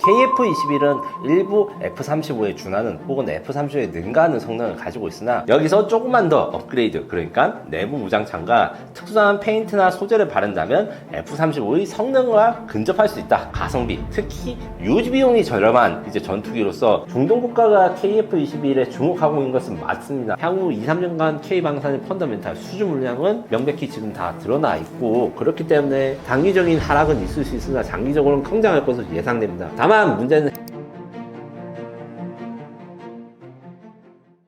KF21은 일부 F35에 준하는 혹은 F35에 능가하는 성능을 가지고 있으나 여기서 조금만 더 업그레이드, 그러니까 내부 무장창과 특수한 페인트나 소재를 바른다면 F35의 성능과 근접할 수 있다. 가성비, 특히 유지 비용이 저렴한 이제 전투기로서 중동 국가가 KF21에 주목하고 있는 것은 맞습니다. 향후 2-3년간 K방산의 펀더멘탈 수주 물량은 명백히 지금 다 드러나 있고, 그렇기 때문에 단기적인 하락은 있을 수 있으나 장기적으로는 성장할 것으로 예상됩니다. 다만 문제는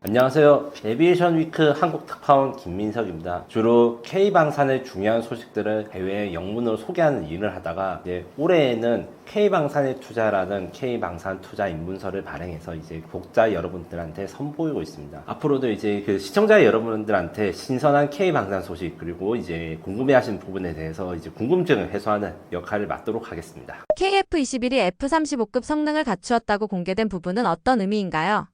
안녕하세요. 에비에이션 위크 한국 특파원 김민석입니다. 주로 K방산의 중요한 소식들을 해외 영문으로 소개하는 일을 하다가 이제 올해에는 K방산의 투자라는 K방산 투자 입문서를 발행해서 이제 독자 여러분들한테 선보이고 있습니다. 앞으로도 이제 그 시청자 여러분들한테 신선한 K방산 소식, 그리고 이제 궁금해하시는 부분에 대해서 이제 궁금증을 해소하는 역할을 맡도록 하겠습니다. KF21이 F35급 성능을 갖추었다고 공개된 부분은 어떤 의미인가요?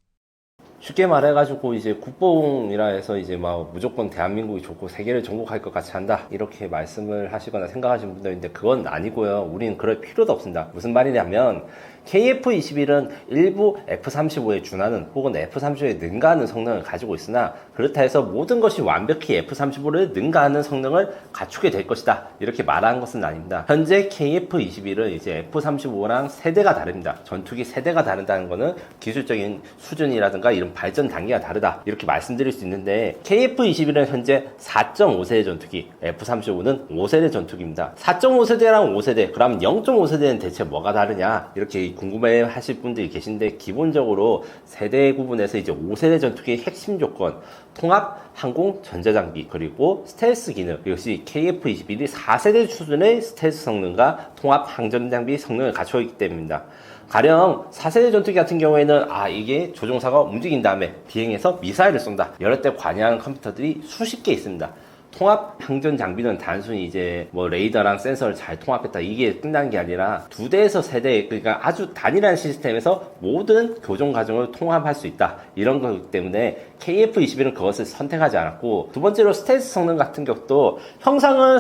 쉽게 말해가지고 이제 국뽕이라 해서 이제 막 무조건 대한민국이 좋고 세계를 정복할 것 같이 한다, 이렇게 말씀을 하시거나 생각하시는 분들인데 그건 아니고요. 우리는 그럴 필요도 없습니다. 무슨 말이냐면 KF21은 일부 F35에 준하는 혹은 F35에 능가하는 성능을 가지고 있으나 그렇다 해서 모든 것이 완벽히 F35를 능가하는 성능을 갖추게 될 것이다, 이렇게 말하는 것은 아닙니다. 현재 KF21은 이제 F35랑 세대가 다릅니다. 전투기 세대가 다르다는 것은 기술적인 수준이라든가 이런 발전 단계가 다르다, 이렇게 말씀드릴 수 있는데 KF21은 현재 4.5세대 전투기, F35는 5세대 전투기입니다. 4.5세대랑 5세대, 그럼 0.5세대는 대체 뭐가 다르냐, 이렇게 궁금해 하실 분들이 계신데, 기본적으로 세대 구분에서 이제 5세대 전투기의 핵심 조건, 통합, 항공, 전자장비, 그리고 스텔스 기능, 이것이 KF21이 4세대 수준의 스텔스 성능과 통합, 항전장비 성능을 갖추어 있기 때문입니다. 가령 4세대 전투기 같은 경우에는 이게 조종사가 움직인 다음에 비행해서 미사일을 쏜다, 여러 때 관여하는 컴퓨터들이 수십 개 있습니다. 통합 항전 장비는 단순히 이제 뭐 레이더랑 센서를 잘 통합했다, 이게 끝난 게 아니라 2대에서 3대, 그러니까 아주 단일한 시스템에서 모든 교정 과정을 통합할 수 있다, 이런 거기 때문에 KF21은 그것을 선택하지 않았고, 두 번째로 스텔스 성능 같은 것도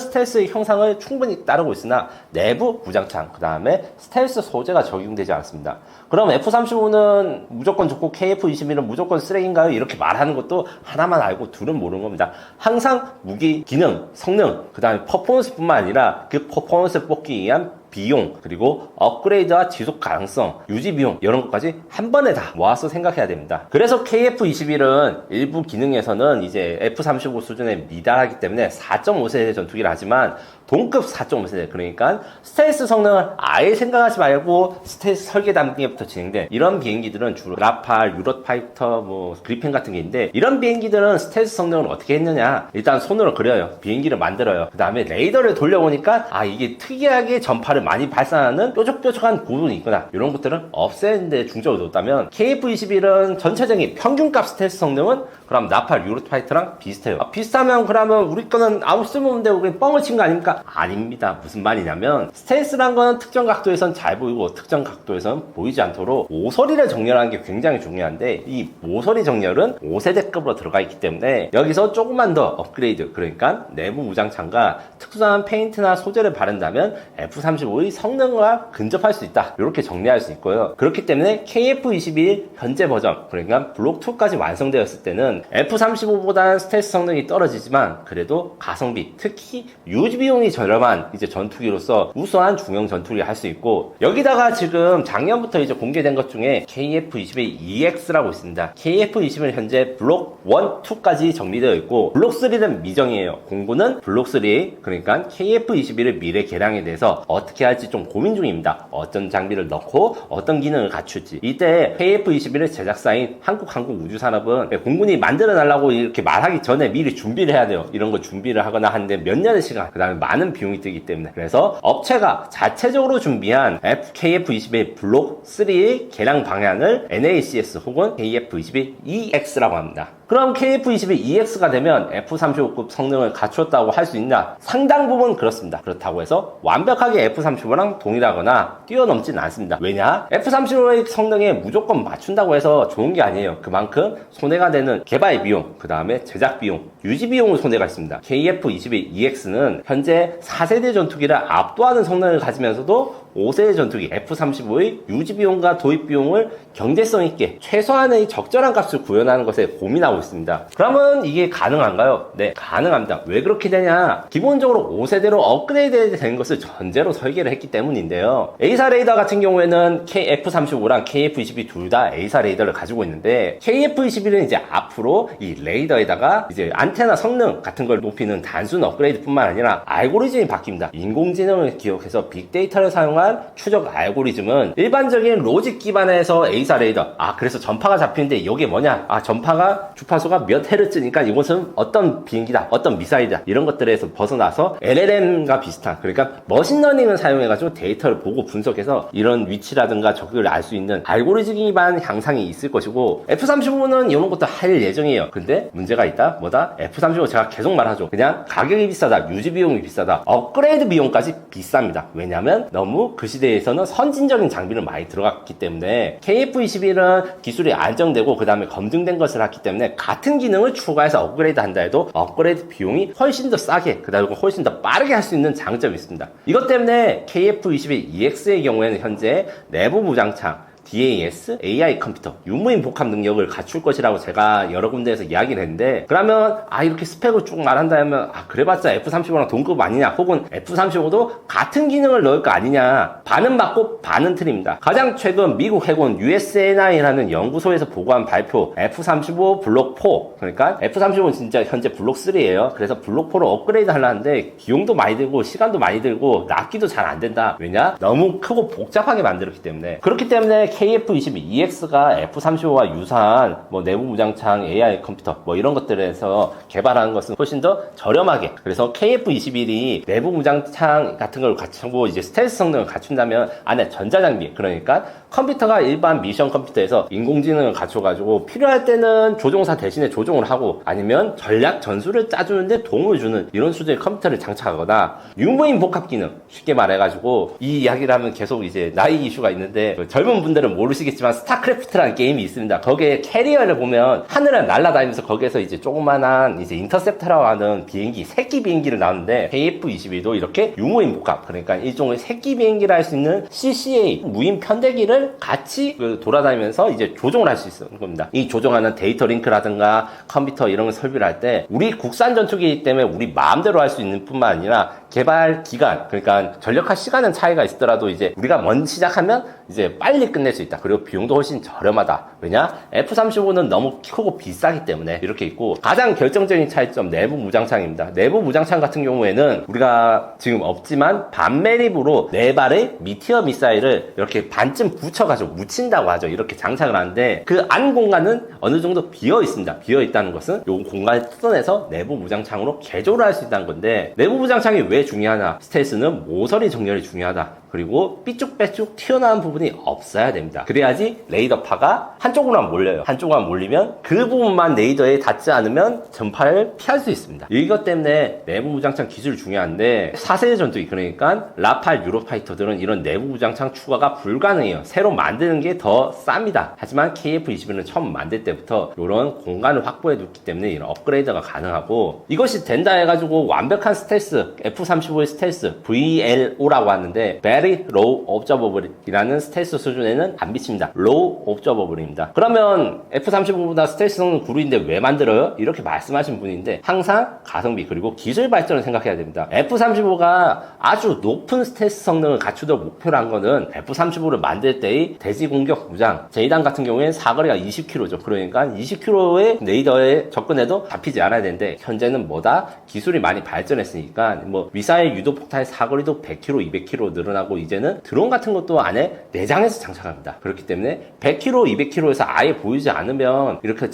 스텔스의 형상을 충분히 따르고 있으나 내부 무장창, 그 다음에 스텔스 소재가 적용되지 않습니다. 그럼 F35는 무조건 좋고 KF21은 무조건 쓰레기인가요? 이렇게 말하는 것도 하나만 알고 둘은 모르는 겁니다. 항상 무기, 기능, 성능, 그 다음에 퍼포먼스뿐만 아니라 그 퍼포먼스를 뽑기 위한 비용, 그리고 업그레이드와 지속 가능성, 유지 비용, 이런 것까지 한 번에 다 모아서 생각해야 됩니다. 그래서 KF21은 일부 기능에서는 이제 F35 수준에 미달하기 때문에 4.5세대 전투기를 하지만 동급 4.5세대, 그러니까 스텔스 성능을 아예 생각하지 말고 스텔스 설계 단계부터 진행된 이런 비행기들은 주로 라팔, 유로파이터, 그리펜 같은 게 있는데, 이런 비행기들은 스텔스 성능을 어떻게 했느냐, 일단 손으로 그려요. 비행기를 만들어요. 그 다음에 레이더를 돌려보니까 이게 특이하게 전파를 많이 발산하는 뾰족뾰족한 부분이 있구나, 이런 것들은 없애는 데 중점을 뒀다면 KF21은 전체적인 평균값 스텔스 성능은 그럼 라팔, 유로파이터랑 비슷해요. 비슷하면 그러면 우리 거는 아무 쓸모없는데 우리 뻥을 친 거 아닙니까? 아닙니다. 무슨 말이냐면 스텔스란 거는 특정 각도에선 잘 보이고 특정 각도에선 보이지 않도록 모서리를 정렬하는 게 굉장히 중요한데, 이 모서리 정렬은 5세대급으로 들어가 있기 때문에 여기서 조금만 더 업그레이드, 그러니까 내부 무장창과 특수한 페인트나 소재를 바른다면 F35의 성능과 근접할 수 있다, 이렇게 정리할 수 있고요. 그렇기 때문에 KF21 현재 버전, 그러니까 블록 2까지 완성되었을 때는 F35보다는 스텔스 성능이 떨어지지만 그래도 가성비, 특히 유지 비용이 저렴한 이제 전투기로서 우수한 중형 전투기를 할 수 있고, 여기다가 지금 작년부터 이제 공개된 것 중에 KF21 EX라고 있습니다. KF21은 현재 블록 1, 2까지 정리되어 있고 블록 3는 미정이에요. 공구는 블록 3, 그러니까 KF21의 미래 개량에 대해서 어떻게 할지 좀 고민 중입니다. 어떤 장비를 넣고 어떤 기능을 갖출지. 이때 KF21의 제작사인 한국항공우주산업은 공군이 만들어 달라고 이렇게 말하기 전에 미리 준비를 해야 돼요. 이런 거 준비를 하거나 하는데 몇 년의 시간, 그 다음에 많은 비용이 들기 때문에, 그래서 업체가 자체적으로 준비한 KF21 블록 3의 개량 방향을 NACS 혹은 KF21 EX라고 합니다. 그럼 KF21 EX가 되면 F35급 성능을 갖추었다고 할 수 있냐? 상당 부분 그렇습니다. 그렇다고 해서 완벽하게 F35랑 동일하거나 뛰어넘지는 않습니다. 왜냐? F35의 성능에 무조건 맞춘다고 해서 좋은 게 아니에요. 그만큼 손해가 되는 개발 비용, 그 다음에 제작 비용, 유지 비용은 손해가 있습니다. KF21 EX는 현재 4세대 전투기를 압도하는 성능을 가지면서도 5세대 전투기 F-35의 유지비용과 도입비용을 경제성 있게 최소한의 적절한 값을 구현하는 것에 고민하고 있습니다. 그러면 이게 가능한가요? 네, 가능합니다. 왜 그렇게 되냐? 기본적으로 5세대로 업그레이드 된 것을 전제로 설계를 했기 때문인데요. A사 레이더 같은 경우에는 F-35랑 KF-22 둘 다 A사 레이더를 가지고 있는데 KF-21은 이제 앞으로 이 레이더에다가 이제 안테나 성능 같은 걸 높이는 단순 업그레이드뿐만 아니라 알고리즘이 바뀝니다. 인공지능을 기억해서 빅데이터를 사용한 추적 알고리즘은 일반적인 로직 기반에서 A사 레이더, 그래서 전파가 잡히는데 이게 뭐냐? 전파가 주파수가 몇 헤르츠니까 이것은 어떤 비행기다, 어떤 미사일이다, 이런 것들에서 벗어나서 LLM과 비슷한, 그러니까 머신러닝을 사용해가지고 데이터를 보고 분석해서 이런 위치라든가 적을 알 수 있는 알고리즘 기반 향상이 있을 것이고, F-35는 이런 것도 할 예정이에요. 근데 문제가 있다. 뭐다? F-35 제가 계속 말하죠. 그냥 가격이 비싸다, 유지 비용이 비싸다, 업그레이드 비용까지 비쌉니다. 왜냐면 너무 그 시대에서는 선진적인 장비를 많이 들어갔기 때문에. KF-21은 기술이 안정되고 그 다음에 검증된 것을 했기 때문에 같은 기능을 추가해서 업그레이드 한다 해도 업그레이드 비용이 훨씬 더 싸게, 그 다음에 훨씬 더 빠르게 할 수 있는 장점이 있습니다. 이것 때문에 KF-21EX의 경우에는 현재 내부 무장창, DAS, AI 컴퓨터, 유무인 복합 능력을 갖출 것이라고 제가 여러 군데에서 이야기를 했는데, 그러면 이렇게 스펙을 쭉 말한다면 그래봤자 F-35랑 동급 아니냐, 혹은 F-35도 같은 기능을 넣을 거 아니냐, 반은 맞고 반은 틀립니다. 가장 최근 미국 해군 USNI라는 연구소에서 보고한 발표, F-35 블록 4, 그러니까 F-35는 진짜 현재 블록 3예요. 그래서 블록 4로 업그레이드 하려는데 비용도 많이 들고 시간도 많이 들고 납기도 잘 안 된다. 왜냐? 너무 크고 복잡하게 만들었기 때문에. 그렇기 때문에 KF-22EX가 F-35와 유사한 내부 무장창, AI 컴퓨터 이런 것들에서 개발하는 것은 훨씬 더 저렴하게, 그래서 KF-21이 내부 무장창 같은 걸 갖추고 이제 스텔스 성능을 갖춘다면 안에 전자장비, 그러니까 컴퓨터가 일반 미션 컴퓨터에서 인공지능을 갖춰가지고 필요할 때는 조종사 대신에 조종을 하고, 아니면 전략 전술을 짜주는데 도움을 주는 이런 수준의 컴퓨터를 장착하거나, 유무인 복합 기능, 쉽게 말해가지고 이 이야기를 하면 계속 이제 나이 이슈가 있는데, 젊은 분들은 모르시겠지만 스타크래프트라는 게임이 있습니다. 거기에 캐리어를 보면 하늘을 날아다니면서 거기에서 이제 조그만한 이제 인터셉터라고 하는 비행기, 새끼 비행기를 나오는데, KF-21도 이렇게 유무인 복합, 그러니까 일종의 새끼 비행기를 할 수 있는 CCA 무인 편대기를 같이 돌아다니면서 이제 조종을 할 수 있는 겁니다. 이 조종하는 데이터 링크라든가 컴퓨터 이런 걸 설비를 할 때 우리 국산 전투기이기 때문에 우리 마음대로 할 수 있는 뿐만 아니라 개발 기간, 그러니까 전력화 시간은 차이가 있더라도 이제 우리가 먼저 시작하면 이제 빨리 끝낼 수 있다. 그리고 비용도 훨씬 저렴하다. 왜냐? F-35는 너무 크고 비싸기 때문에 이렇게 있고, 가장 결정적인 차이점 내부 무장창입니다. 내부 무장창 같은 경우에는 우리가 지금 없지만 반매립으로 4발의 미티어 미사일을 이렇게 반쯤 붙여가지고 묻힌다고 하죠. 이렇게 장착을 하는데 그 안 공간은 어느 정도 비어 있습니다. 비어 있다는 것은 이 공간을 뜯어내서 내부 무장창으로 개조를 할 수 있다는 건데, 내부 무장창이 왜 중요하냐? 스텔스는 모서리 정렬이 중요하다. 그리고 삐쭉빼쭉 튀어나온 부분이 없어야 됩니다. 그래야지 레이더파가 한쪽으로만 몰려요. 한쪽으로만 몰리면 그 부분만 레이더에 닿지 않으면 전파를 피할 수 있습니다. 이것 때문에 내부 무장창 기술이 중요한데, 4세대 전투기, 그러니까 라팔 유로파이터들은 이런 내부 무장창 추가가 불가능해요. 새로 만드는 게 더 쌉니다. 하지만 KF-21은 처음 만들 때부터 이런 공간을 확보해 뒀기 때문에 이런 업그레이드가 가능하고, 이것이 된다 해가지고 완벽한 스텔스, F-35의 스텔스, VLO라고 하는데 Very Low Observable이라는 스텔스 수준에는 안 미칩니다. Low Observable입니다. 그러면 F-35보다 스텔스 성능 구리인데 왜 만들어요? 이렇게 말씀하신 분인데, 항상 가성비 그리고 기술 발전을 생각해야 됩니다. F-35가 아주 높은 스텔스 성능을 갖추도록 목표로 한 거는 F-35를 만들 때의 대지 공격 무장, 제2단 같은 경우에는 사거리가 20km죠. 그러니까 20km의 레이더에 접근해도 잡히지 않아야 되는데, 현재는 뭐다? 기술이 많이 발전했으니까 미사일 유도폭탄의 사거리도 100km, 200km 늘어나고, 이제는 드론 같은 것도 안에 내장해서 장착합니다. 그렇기 때문에 100km, 200km에서 아예 보이지 않으면, 이렇게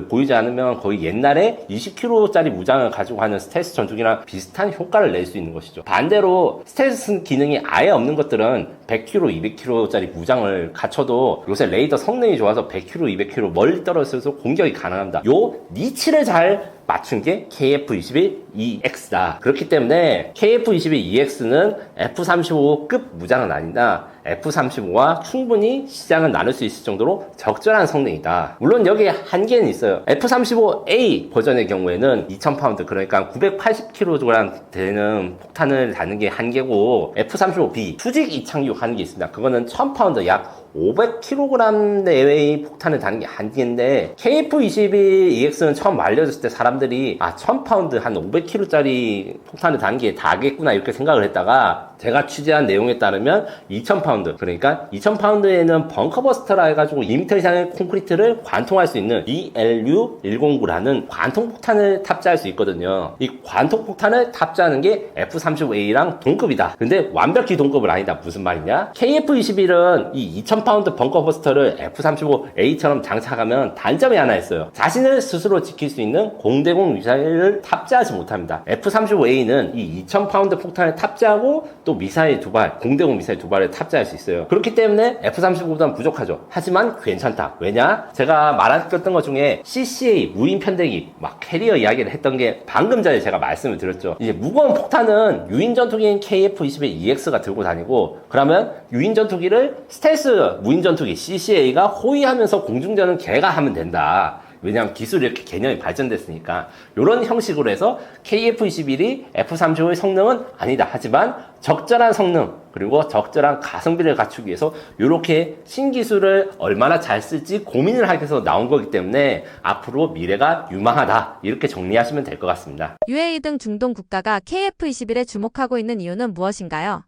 보이지 않으면 거의 옛날에 20km짜리 무장을 가지고 하는 스텔스 전투기랑 비슷한 효과를 낼 수 있는 것이죠. 반대로 스텔스 기능이 아예 없는 것들은 100km, 200km짜리 무장을 갖춰도 요새 레이더 성능이 좋아서 100km, 200km 멀리 떨어져서 공격이 가능합니다. 요 니치를 잘 맞춘 게 KF-21EX다. 그렇기 때문에 KF-21EX는 F-35급 무장은 아니다. F-35와 충분히 시장을 나눌 수 있을 정도로 적절한 성능이다. 물론 여기에 한계는 있어요. F-35A 버전의 경우에는 2000파운드, 그러니까 980kg 되는 폭탄을 다는 게 한계고, F-35B 수직 이착륙 하는 게 있습니다. 그거는 1000파운드, 약 500kg 내외의 폭탄을 다는 게 한계인데, KF-21EX는 처음 알려졌을 때 사람들이 1000파운드 한 500kg짜리 폭탄을 다는 게 다겠구나 이렇게 생각을 했다가, 제가 취재한 내용에 따르면 2000파운드, 그러니까 2000파운드에는 벙커버스터라 해가지고 2m 이상의 콘크리트를 관통할 수 있는 ELU-109라는 관통폭탄을 탑재할 수 있거든요. 이 관통폭탄을 탑재하는 게 F-35A랑 동급이다. 근데 완벽히 동급은 아니다. 무슨 말이냐? KF-21은 이 2000파운드 벙커버스터를 F-35A처럼 장착하면 단점이 하나 있어요. 자신을 스스로 지킬 수 있는 공대공 미사일을 탑재하지 못합니다. F-35A는 이 2000파운드 폭탄을 탑재하고 또 미사일 2발, 공대공 미사일 2발을 탑재할 수 있어요. 그렇기 때문에 F-35보다는 부족하죠. 하지만 괜찮다. 왜냐? 제가 말했던 것 중에 CCA 무인 편대기, 막 캐리어 이야기를 했던 게 방금 전에 제가 말씀을 드렸죠. 이제 무거운 폭탄은 유인 전투기인 KF-21EX가 들고 다니고, 그러면 유인 전투기를 스텔스 무인 전투기 CCA가 호위하면서 공중전은 걔가 하면 된다. 왜냐하면 기술이 이렇게 개념이 발전됐으니까. 이런 형식으로 해서 KF-21이 F-35의 성능은 아니다. 하지만 적절한 성능 그리고 적절한 가성비를 갖추기 위해서 이렇게 신기술을 얼마나 잘 쓸지 고민을 하기 위해서 나온 거기 때문에 앞으로 미래가 유망하다, 이렇게 정리하시면 될 것 같습니다. UAE 등 중동 국가가 KF-21에 주목하고 있는 이유는 무엇인가요?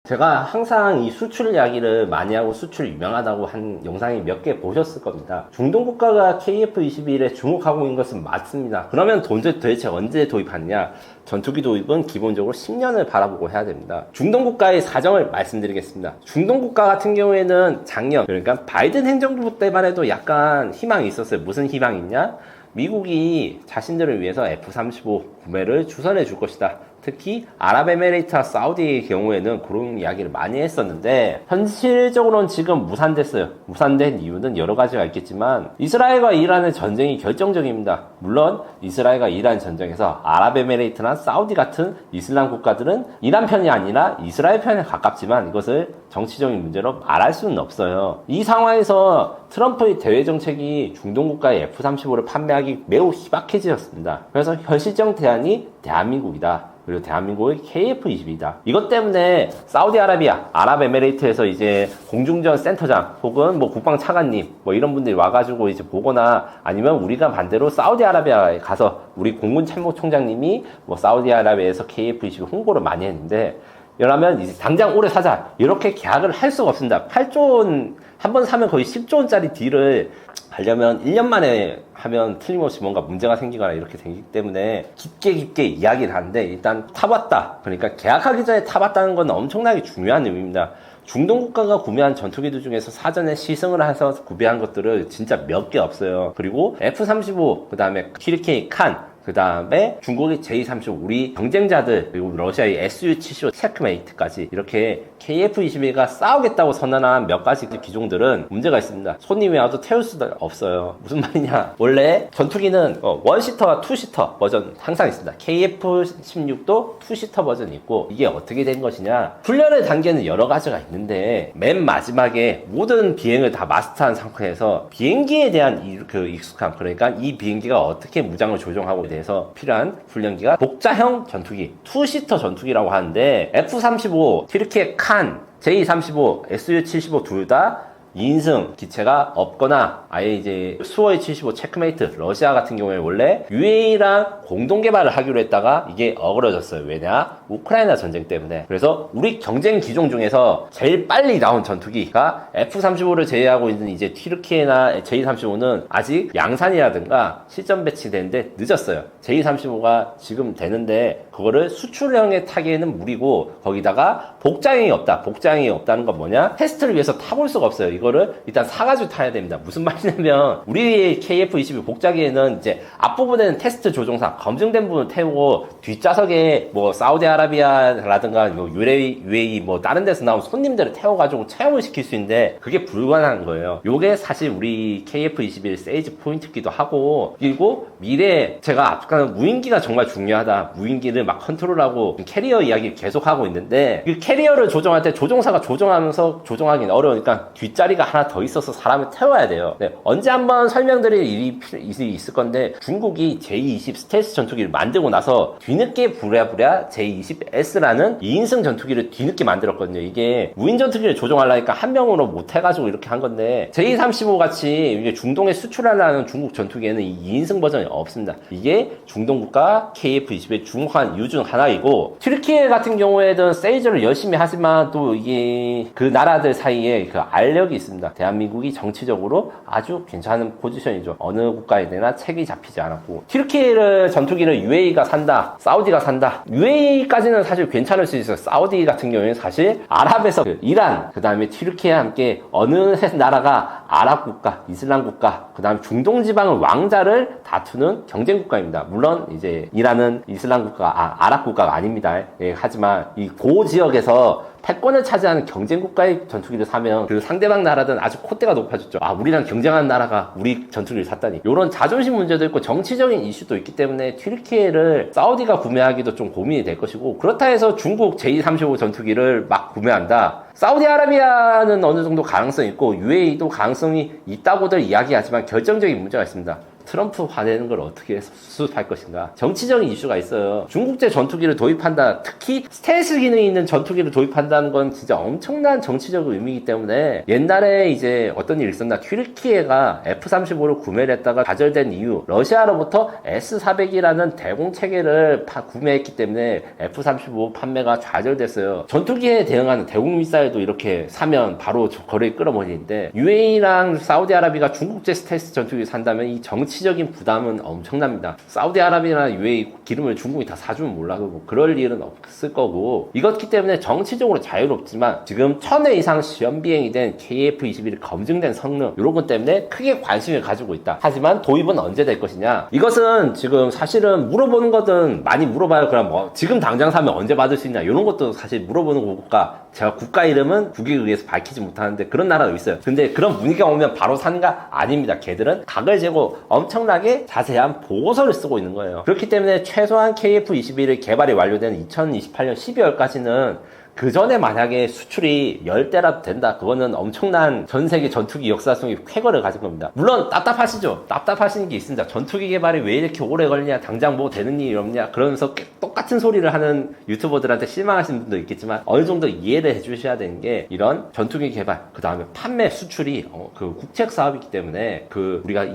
제가 항상 이 수출 이야기를 많이 하고 수출 유명하다고 한 영상이 몇 개 보셨을 겁니다. 중동 국가가 KF-21에 주목하고 있는 것은 맞습니다. 그러면 도대체 언제 도입하느냐? 전투기 도입은 기본적으로 10년을 바라보고 해야 됩니다. 중동 국가의 사정을 말씀드리겠습니다. 중동 국가 같은 경우에는 작년, 그러니까 바이든 행정부 때만 해도 약간 희망이 있었어요. 무슨 희망이 있냐? 미국이 자신들을 위해서 F-35 구매를 주선해 줄 것이다. 특히 아랍에미레이트와 사우디의 경우에는 그런 이야기를 많이 했었는데, 현실적으로는 지금 무산됐어요. 무산된 이유는 여러 가지가 있겠지만 이스라엘과 이란의 전쟁이 결정적입니다. 물론 이스라엘과 이란 전쟁에서 아랍에미레이트나 사우디 같은 이슬람 국가들은 이란 편이 아니라 이스라엘 편에 가깝지만 이것을 정치적인 문제로 말할 수는 없어요. 이 상황에서 트럼프의 대외 정책이 중동 국가에 F-35를 판매하기 매우 희박해지셨습니다. 그래서 현실적 대안이 대한민국이다. 그리고 대한민국의 KF-22다. 이것 때문에 사우디아라비아, 아랍에미레이트에서 이제 공중전 센터장 혹은 뭐 국방차관님 뭐 이런 분들이 와가지고 이제 보거나, 아니면 우리가 반대로 사우디아라비아에 가서 우리 공군참모총장님이 뭐 사우디아라비아에서 KF-22 홍보를 많이 했는데, 이러면 이제 당장 올해 사자 이렇게 계약을 할 수가 없습니다. 8조 원, 한 번 사면 거의 10조 원짜리 딜을 하려면 1년 만에 하면 틀림없이 뭔가 문제가 생기거나 이렇게 되기 때문에 깊게 이야기를 하는데, 일단 타봤다, 그러니까 계약하기 전에 타봤다는 건 엄청나게 중요한 의미입니다. 중동 국가가 구매한 전투기들 중에서 사전에 시승을 해서 구매한 것들을 진짜 몇 개 없어요. 그리고 F-35, 그 다음에 TDK 칸, 그 다음에 중국의 J-35, 우리 경쟁자들, 그리고 러시아의 Su-75 체크메이트까지 이렇게 KF-21가 싸우겠다고 선언한 몇 가지 기종들은 문제가 있습니다. 손님이 와도 태울 수도 없어요. 무슨 말이냐? 원래 전투기는 원시터와 투시터 버전 항상 있습니다. KF-16도 투시터 버전이 있고, 이게 어떻게 된 것이냐? 훈련의 단계는 여러 가지가 있는데 맨 마지막에 모든 비행을 다 마스터한 상태에서 비행기에 대한 익숙함, 그러니까 이 비행기가 어떻게 무장을 조정하고 대해서 필요한 훈련기가 복자형 전투기, 투시터 전투기라고 하는데, F-35, 티르키의 칸, J-35, Su-75 둘 다 2인승 기체가 없거나 아예 이제 수호의 75 체크메이트 러시아 같은 경우에 원래 UAE랑 공동 개발을 하기로 했다가 이게 어그러졌어요. 왜냐? 우크라이나 전쟁 때문에. 그래서 우리 경쟁 기종 중에서 제일 빨리 나온 전투기가 F-35를 제외하고 있는 이제 튀르키예나 J-35는 아직 양산이라든가 실전 배치되는데 늦었어요. J-35가 지금 되는데 그거를 수출형에 타기에는 무리고, 거기다가 복장이 없다. 복장이 없다는 건 뭐냐? 테스트를 위해서 타볼 수가 없어요. 이거 이거를 일단 사가지고 타야 됩니다. 무슨 말이냐면 우리 KF-22 복자기에는 이제 앞부분에는 테스트 조종사 검증된 부분을 태우고 뒷좌석에 뭐 사우디아라비아라든가 뭐 UAE 뭐 다른 데서 나온 손님들을 태워가지고 체험을 시킬 수 있는데 그게 불가능한 거예요. 요게 사실 우리 KF-21 세이즈 포인트기도 하고, 그리고 미래에 제가 아까 무인기가 정말 중요하다, 무인기를 막 컨트롤하고 캐리어 이야기 계속 하고 있는데 그 캐리어를 조종할 때 조종사가 조종하면서 조종하기는 어려우니까 뒷자리가 하나 더 있어서 사람을 태워야 돼요. 네, 언제 한번 설명드릴 일이 있을 건데 중국이 J-20 스텔스 전투기를 만들고 나서 뒤늦게 부랴부랴 J-20S라는 2인승 전투기를 뒤늦게 만들었거든요. 이게 무인 전투기를 조종하려니까 한 명으로 못 해가지고 이렇게 한 건데 J-35 같이 이게 중동에 수출하려는 중국 전투기에는 이 2인승 버전이 없습니다. 이게 중동 국가 KF-21 중한 이유 중 하나이고, 튀르키예 같은 경우에는 세이즈를 열심히 하지만 또 이게 그 나라들 사이에 그 알력이 있습니다. 대한민국이 정치적으로 아주 괜찮은 포지션이죠. 어느 국가에 대나 책이 잡히지 않았고, 튀르키예를 전투기를 UAE가 산다, 사우디가 산다. UAE까지는 사실 괜찮을 수 있어요. 사우디 같은 경우에는 사실 아랍에서 그 이란, 그 다음에 튀르키예와 함께 어느 나라가 아랍 국가, 이슬람 국가, 그 다음 중동 지방의 왕자를 다투는 경쟁 국가입니다. 물론 이제 이란은 이슬람 국가, 아랍 국가가 아닙니다. 예, 하지만 이 고 지역에서 패권을 차지하는 경쟁 국가의 전투기를 사면 그 상대방 나라든 아주 콧대가 높아졌죠. 아, 우리랑 경쟁하는 나라가 우리 전투기를 샀다니. 이런 자존심 문제도 있고 정치적인 이슈도 있기 때문에 튀르키예를 사우디가 구매하기도 좀 고민이 될 것이고, 그렇다 해서 중국 J-35 전투기를 막 구매한다, 사우디아라비아는 어느 정도 가능성이 있고 UAE도 가능성이 있다고들 이야기하지만 결정적인 문제가 있습니다. 트럼프 화내는 걸 어떻게 수습할 것인가. 정치적인 이슈가 있어요. 중국제 전투기를 도입한다, 특히 스텔스 기능이 있는 전투기를 도입한다는 건 진짜 엄청난 정치적 의미이기 때문에, 옛날에 이제 어떤 일이 있었나, 튀르키예가 F-35를 구매를 했다가 좌절된 이유, 러시아로부터 S-400이라는 대공 체계를 구매했기 때문에 F-35 판매가 좌절됐어요. 전투기에 대응하는 대공 미사일도 이렇게 사면 바로 거래를 끌어버리는데, UAE랑 사우디아라비아가 중국제 스텔스 전투기를 산다면 이 정치적인 부담은 엄청납니다. 사우디아라비아나 UAE 기름을 중국이 다 사주면 몰라도 그럴 일은 없을 거고, 이것기 때문에 정치적으로 자유롭지만 지금 1000회 이상 시험 비행이 된 KF-21 검증된 성능, 이런 것 때문에 크게 관심을 가지고 있다. 하지만 도입은 언제 될 것이냐, 이것은 지금 사실은 물어보는 거든 많이 물어봐요. 그럼 뭐 지금 당장 사면 언제 받을 수 있냐, 이런 것도 사실 물어보는 거니까 제가 국가 이름은 국익에 의해서 밝히지 못하는데 그런 나라도 있어요. 근데 그런 문의가 오면 바로 사는가? 아닙니다. 걔들은 각을 재고 엄청나게 자세한 보고서를 쓰고 있는 거예요. 그렇기 때문에 최소한 KF-21의 개발이 완료된 2028년 12월까지는 그 전에 만약에 수출이 10대라도 된다, 그거는 엄청난 전 세계 전투기 역사 속의 쾌거를 가진 겁니다. 물론 답답하시죠? 답답하시는 게 있습니다. 전투기 개발이 왜 이렇게 오래 걸리냐, 당장 뭐 되는 일이 없냐, 그러면서 똑같은 소리를 하는 유튜버들한테 실망하시는 분도 있겠지만 어느 정도 이해를 해주셔야 되는 게, 이런 전투기 개발, 그 다음에 판매, 수출이 그 국책 사업이기 때문에 우리가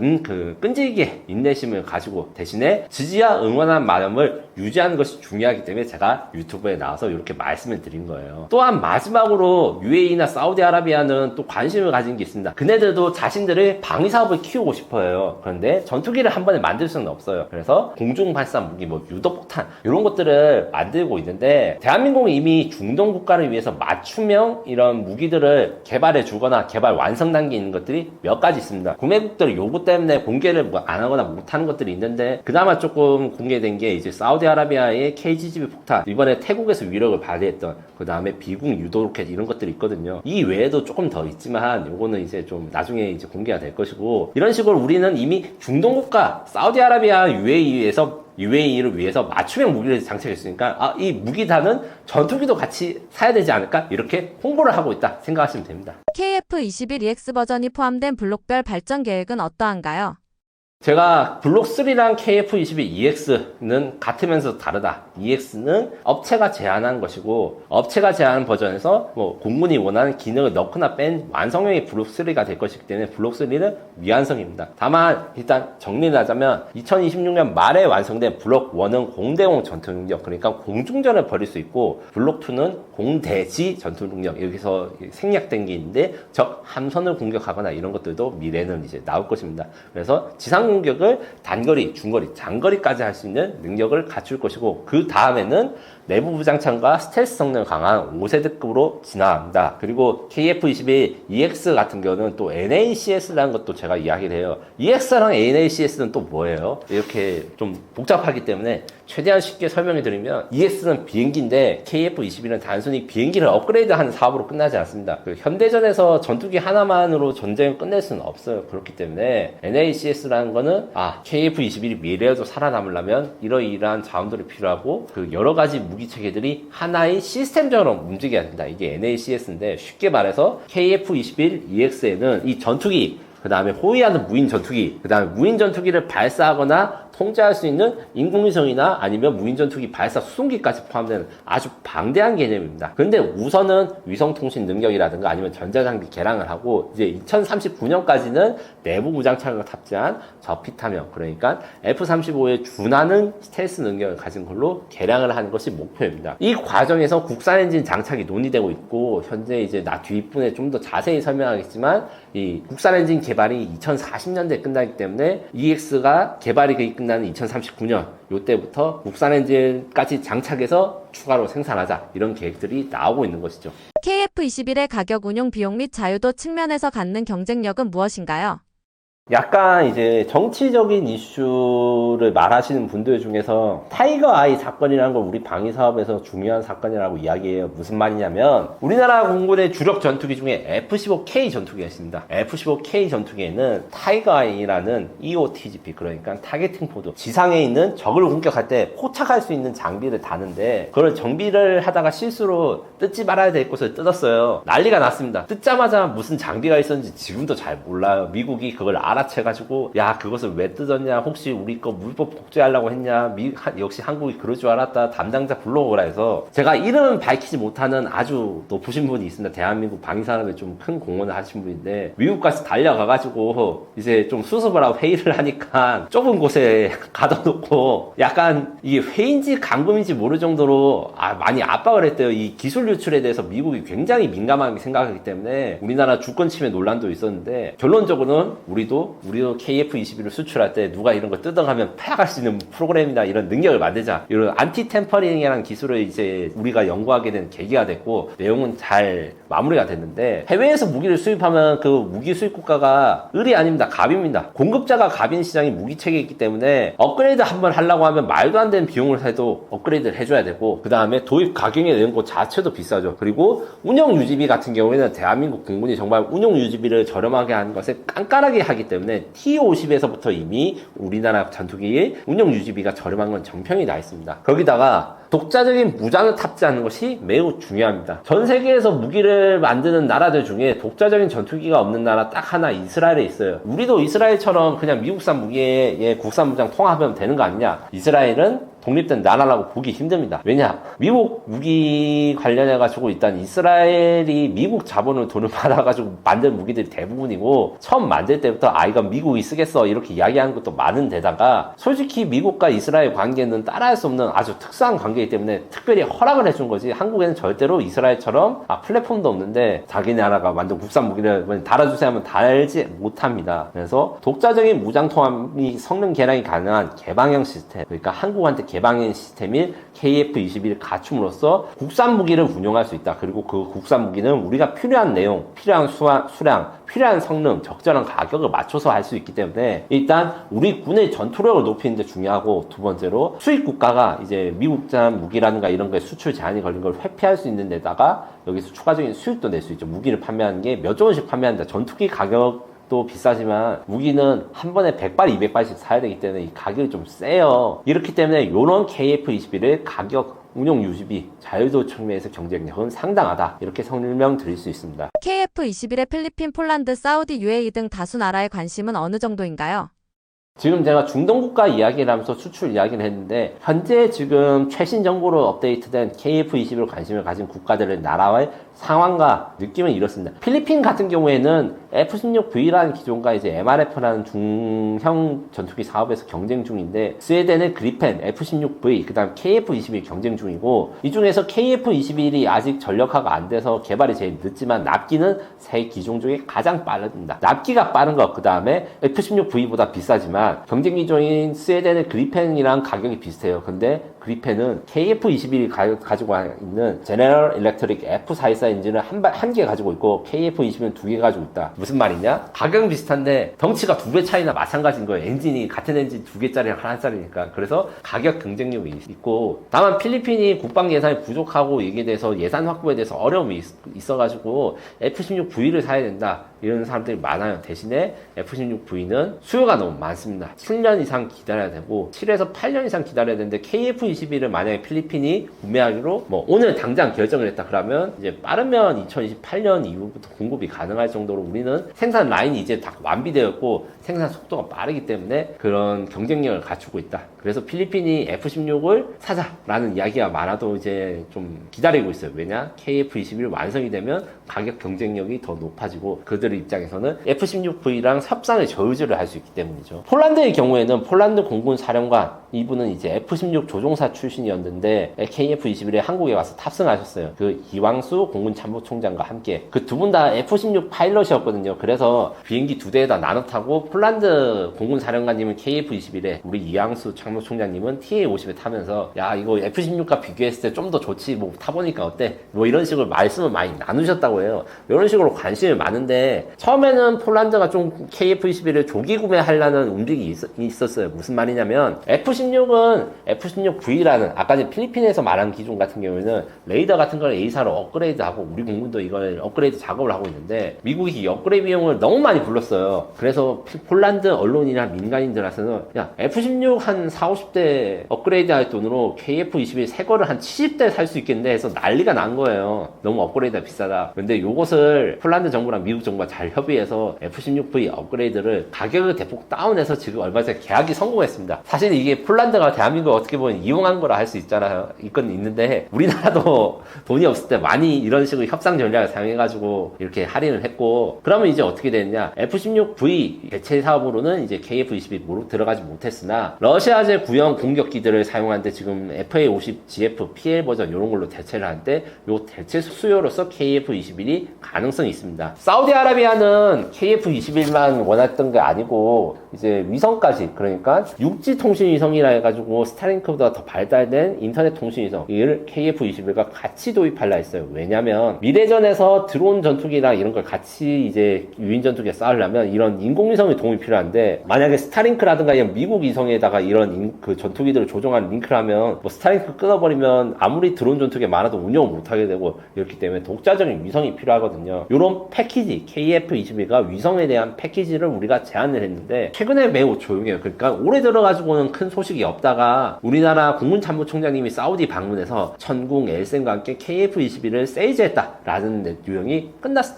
끈질기게 인내심을 가지고 대신에 지지와 응원한 마음을 유지하는 것이 중요하기 때문에 제가 유튜브에 나와서 이렇게 말씀을 드린 거예요. 또한 마지막으로 UAE나 사우디아라비아는 또 관심을 가진 게 있습니다. 그네들도 자신들의 방위 사업을 키우고 싶어요. 그런데 전투기를 한 번에 만들 수는 없어요. 그래서 공중 발사 무기, 뭐 유도폭탄, 이런 것들을 만들고 있는데, 대한민국은 이미 중동 국가를 위해서 맞춤형 이런 무기들을 개발해 주거나 개발 완성 단계에 있는 것들이 몇 가지 있습니다. 구매국들 요구 때문에 공개를 안 하거나 못 하는 것들이 있는데, 그나마 조금 공개된 게 이제 사우디아라비아의 KGB 폭탄, 이번에 태국에서 위력을 발휘했던, 그 다음에 비공 유도 로켓, 이런 것들이 있거든요. 이 외에도 조금 더 있지만 요거는 이제 좀 나중에 이제 공개가 될 것이고, 이런 식으로 우리는 이미 중동 국가 사우디아라비아 UAE를 위해서 맞춤형 무기를 장착했으니까 이 무기단은 전투기도 같이 사야 되지 않을까, 이렇게 홍보를 하고 있다 생각하시면 됩니다. KF-21EX 버전이 포함된 블록별 발전 계획은 어떠한가요? 제가 블록 3랑 KF-22EX는 같으면서 다르다. EX는 업체가 제안한 것이고, 업체가 제안한 버전에서 뭐 공군이 원하는 기능을 넣거나 뺀 완성형의 블록 3가 될 것이기 때문에 블록 3는 미완성입니다. 다만 일단 정리를 하자면 2026년 말에 완성된 블록 1은 공대공 전투 능력, 그러니까 공중전을 벌일 수 있고, 블록 2는 공대지 전투 능력, 여기서 생략된 게 있는데 적 함선을 공격하거나 이런 것들도 미래는 이제 나올 것입니다. 그래서 지상 공격을 단거리, 중거리, 장거리까지 할 수 있는 능력을 갖출 것이고, 그 다음에는 내부 무장창과 스텔스 성능 강한 5세대급으로 진화합니다. 그리고 KF-21EX 같은 경우는 또 NACS라는 것도 제가 이야기를 해요. EX랑 NACS는 또 뭐예요? 이렇게 좀 복잡하기 때문에 최대한 쉽게 설명해 드리면, EX는 비행기인데 KF-21은 단순히 비행기를 업그레이드하는 사업으로 끝나지 않습니다. 그 현대전에서 전투기 하나만으로 전쟁을 끝낼 수는 없어요. 그렇기 때문에 NACS라는 거는 KF-21이 미래에도 살아남으려면 이러이러한 자원들이 필요하고, 그 여러 가지 무기 체계들이 하나의 시스템적으로 움직여야 된다. 이게 NACS인데, 쉽게 말해서 KF-21EX에는 이 전투기, 그 다음에 호위하는 무인 전투기, 그 다음에 무인 전투기를 발사하거나 통제할 수 있는 인공위성이나 아니면 무인 전투기 발사 수송기까지 포함되는 아주 방대한 개념입니다. 근데 우선은 위성통신 능력이라든가 아니면 전자장비 개량을 하고, 이제 2039년까지는 내부 무장창을 탑재한 저피타명, 그러니까 F-35에 준하는 스텔스 능력을 가진 걸로 개량을 하는 것이 목표입니다. 이 과정에서 국산 엔진 장착이 논의되고 있고, 현재 이제 나 뒷부분에 좀 더 자세히 설명하겠지만, 이 국산 엔진 개발이 2040년대에 끝나기 때문에 EX가 개발이 끝나는 2039년 요때부터 국산 엔진까지 장착해서 추가로 생산하자, 이런 계획들이 나오고 있는 것이죠. KF-21의 가격, 운용 비용 및 자유도 측면에서 갖는 경쟁력은 무엇인가요? 약간 이제 정치적인 이슈를 말하시는 분들 중에서 타이거 아이 사건이라는 걸 우리 방위 사업에서 중요한 사건이라고 이야기해요. 무슨 말이냐면, 우리나라 공군의 주력 전투기 중에 F-15K 전투기가 있습니다. F-15K 전투기에는 타이거 아이라는 EOTGP, 그러니까 타겟팅 포드, 지상에 있는 적을 공격할 때 포착할 수 있는 장비를 다는데, 그걸 정비를 하다가 실수로 뜯지 말아야 될 곳을 뜯었어요. 난리가 났습니다. 뜯자마자 무슨 장비가 있었는지 지금도 잘 몰라요. 미국이 그걸 알아채가지고, 야, 그것을 왜 뜯었냐, 혹시 우리 거 물법 복제하려고 했냐, 역시 한국이 그럴 줄 알았다, 담당자 불러오라 해서, 제가 이름은 밝히지 못하는 아주 높으신 분이 있습니다. 대한민국 방위산업에 좀 큰 공헌을 하신 분인데, 미국까지 달려가가지고 이제 좀 수습을 하고 회의를 하니까 좁은 곳에 가둬놓고, 약간 이게 회의인지 감금인지 모를 정도로 많이 압박을 했대요. 이 기술 유출에 대해서 미국이 굉장히 민감하게 생각하기 때문에 우리나라 주권 침해 논란도 있었는데, 결론적으로는 우리도 KF-21을 수출할 때 누가 이런 거 뜯어가면 파악할 수 있는 프로그램이나 이런 능력을 만들자, 이런 안티 템퍼링이라는 기술을 이제 우리가 연구하게 된 계기가 됐고, 내용은 잘 마무리가 됐는데, 해외에서 무기를 수입하면 그 무기 수입 국가가 을이 아닙니다. 갑입니다. 공급자가 갑인 시장이 무기 체계에 있기 때문에 업그레이드 한번 하려고 하면 말도 안 되는 비용을 해도 업그레이드를 해줘야 되고, 그 다음에 도입 가격에 내는 것 자체도 비싸죠. 그리고 운영 유지비 같은 경우에는 대한민국 공군이 정말 운영 유지비를 저렴하게 하는 것을 깐깐하게 하기 때문에 T-50에서부터 이미 우리나라 전투기의 운영 유지비가 저렴한 건 정평이 나 있습니다. 거기다가 독자적인 무장을 탑재하는 것이 매우 중요합니다. 전 세계에서 무기를 만드는 나라들 중에 독자적인 전투기가 없는 나라 딱 하나, 이스라엘에 있어요. 우리도 이스라엘처럼 그냥 미국산 무기에 국산 무장 통합하면 되는 거 아니냐? 이스라엘은 독립된 나라라고 보기 힘듭니다. 왜냐? 미국 무기 관련해가지고 일단 이스라엘이 미국 자본을 돈을 받아가지고 만든 무기들이 대부분이고, 처음 만들 때부터 이건 미국이 쓰겠어 이렇게 이야기하는 것도 많은 데다가, 솔직히 미국과 이스라엘 관계는 따라할 수 없는 아주 특수한 관계이기 때문에 특별히 허락을 해준 거지, 한국에는 절대로 이스라엘처럼 플랫폼도 없는데 자기 나라가 만든 국산 무기를 달아주세요 하면 달지 못합니다. 그래서 독자적인 무장 통합이 성능 개량이 가능한 개방형 시스템, 그러니까 한국한테 개방형 시스템인 KF-21을 갖춤으로써 국산 무기를 운용할 수 있다. 그리고 그 국산 무기는 우리가 필요한 내용, 필요한 수량, 필요한 성능, 적절한 가격을 맞춰서 할 수 있기 때문에 일단 우리 군의 전투력을 높이는 데 중요하고, 두 번째로 수입 국가가 이제 미국산 무기라든가 이런 거에 수출 제한이 걸린 걸 회피할 수 있는 데다가 여기서 추가적인 수익도 낼 수 있죠. 무기를 판매하는 게 몇 조 원씩 판매한다. 전투기 가격도 비싸지만 무기는 한 번에 100발, 200발씩 사야 되기 때문에 이 가격이 좀 세요. 이렇기 때문에 이런 KF-21의 가격, 운용 유지비, 자유도 측면에서 경쟁력은 상당하다, 이렇게 설명드릴 수 있습니다. KF-21의 필리핀, 폴란드, 사우디, UAE 등 다수 나라의 관심은 어느 정도인가요? 지금 제가 중동 국가 이야기를 하면서 수출 이야기를 했는데, 현재 지금 최신 정보로 업데이트된 KF-21로 관심을 가진 국가들의 나라의 상황과 느낌은 이렇습니다. 필리핀 같은 경우에는 F-16V라는 기종과 이제 MRF라는 중형 전투기 사업에서 경쟁 중인데, 스웨덴은 그리펜, F-16V, 그 다음 KF-21 경쟁 중이고, 이 중에서 KF-21이 아직 전력화가 안 돼서 개발이 제일 늦지만 납기는 세 기종 중에 가장 빠릅니다. 납기가 빠른 것, 그 다음에 F-16V보다 비싸지만 경쟁 기종인 스웨덴의 그리펜이랑 가격이 비슷해요. 근데 그리펜은 KF-21이 가지고 있는 제너럴 일렉트릭 F414 엔진을 한 개 가지고 있고 KF-20은 두 개 가지고 있다. 무슨 말이냐? 가격은 비슷한데 덩치가 두 배 차이나 마찬가지인 거예요. 엔진이 같은 엔진 두 개짜리랑 하나짜리니까. 그래서 가격 경쟁력이 있고, 다만 필리핀이 국방 예산이 부족하고 이게 대해서 예산 확보에 대해서 어려움이 있어가지고 F-16V를 사야 된다 이런 사람들이 많아요. 대신에 F-16V는 수요가 너무 많습니다. 7년 이상 기다려야 되고 7에서 8년 이상 기다려야 되는데 KF-21을 만약에 필리핀이 구매하기로 뭐 오늘 당장 결정을 했다 그러면 이제 빠르면 2028년 이후부터 공급이 가능할 정도로 우리는 생산 라인이 이제 다 완비되었고 생산 속도가 빠르기 때문에 그런 경쟁력을 갖추고 있다. 그래서 필리핀이 F-16을 사자라는 이야기가 많아도 이제 좀 기다리고 있어요. 왜냐? KF-21 완성이 되면 가격 경쟁력이 더 높아지고 그들의 입장에서는 F-16V랑 협상의 저유지를 할 수 있기 때문이죠. 폴란드의 경우에는 폴란드 공군 사령관, 이분은 이제 F-16 조종사 출신이었는데 KF-21에 한국에 와서 탑승하셨어요. 그 이왕수 공군 참모총장과 함께. 그 두 분 다 F-16 파일럿이었거든요. 그래서 비행기 두 대에다 나눠 타고 폴란드 공군 사령관님은 KF-21에 우리 이왕수 참모총장님은 TA-50에 타면서 야 이거 F-16과 비교했을 때 좀 더 좋지 뭐 타보니까 어때? 뭐 이런 식으로 말씀을 많이 나누셨다고 해요. 이런 식으로 관심이 많은데 처음에는 폴란드가 좀 KF-21을 조기 구매하려는 움직임이 있었어요. 무슨 말이냐면 F-16은 F-16V라는 아까 전에 필리핀에서 말한 기종 같은 경우에는 레이더 같은 걸 A사로 업그레이드하고 우리 공군도 이걸 업그레이드 작업을 하고 있는데 미국이 이 업그레이드 비용을 너무 많이 불렀어요. 그래서 폴란드 언론이나 민간인들한테는 야 F-16 한 4, 50대 업그레이드 할 돈으로 KF-21 새 거를 한 70대 살 수 있겠는데 해서 난리가 난 거예요. 너무 업그레이드가 비싸다. 근데 요것을 폴란드 정부랑 미국 정부가 잘 협의해서 F-16V 업그레이드를 가격을 대폭 다운해서 지금 얼마 전에 계약이 성공했습니다. 사실 이게 폴란드가 대한민국을 어떻게 보면 이용한 거라 할 수 있잖아요. 이건 있는데 우리나라도 돈이 없을 때 많이 이런 식으로 협상 전략을 사용해가지고 이렇게 할인을 했고, 그러면 이제 어떻게 됐냐? F-16V 대체 사업으로는 이제 KF-21 들어가지 못했으나 러시아제 구형 공격기들을 사용하는데 지금 FA-50GF PL 버전 이런 걸로 대체를 하는데 요 대체 수요로서 KF-21이 가능성이 있습니다. 사우디아라비아는 KF-21만 원했던 게 아니고 이제 위성까지, 그러니까 육지 통신 위성이라 해가지고 스타링크보다 더 발달된 인터넷 통신 위성을 KF-21과 같이 도입하려 했어요. 왜냐면 미래전에서 드론 전투기랑 이런 걸 같이 이제 유인 전투기에 쌓으려면 이런 인공위성의 도움이 필요한데, 만약에 스타링크라든가 이런 미국 위성에다가 이런 그 전투기들을 조종하는 링크를 하면 뭐 스타링크 끊어버리면 아무리 드론 전투기가 많아도 운영을 못하게 되고 이렇기 때문에 독자적인 위성이 필요하거든요. 이런 패키지 KF-21가 위성에 대한 패키지를 우리가 제안을 했는데 최근에 매우 조용해요. 그러니까 올해 들어가지고는 큰 소식이 없다가 우리나라 공군참모총장님이 사우디 방문해서 천궁 엘센과 함께 KF-21을 세이즈했다라는 유형이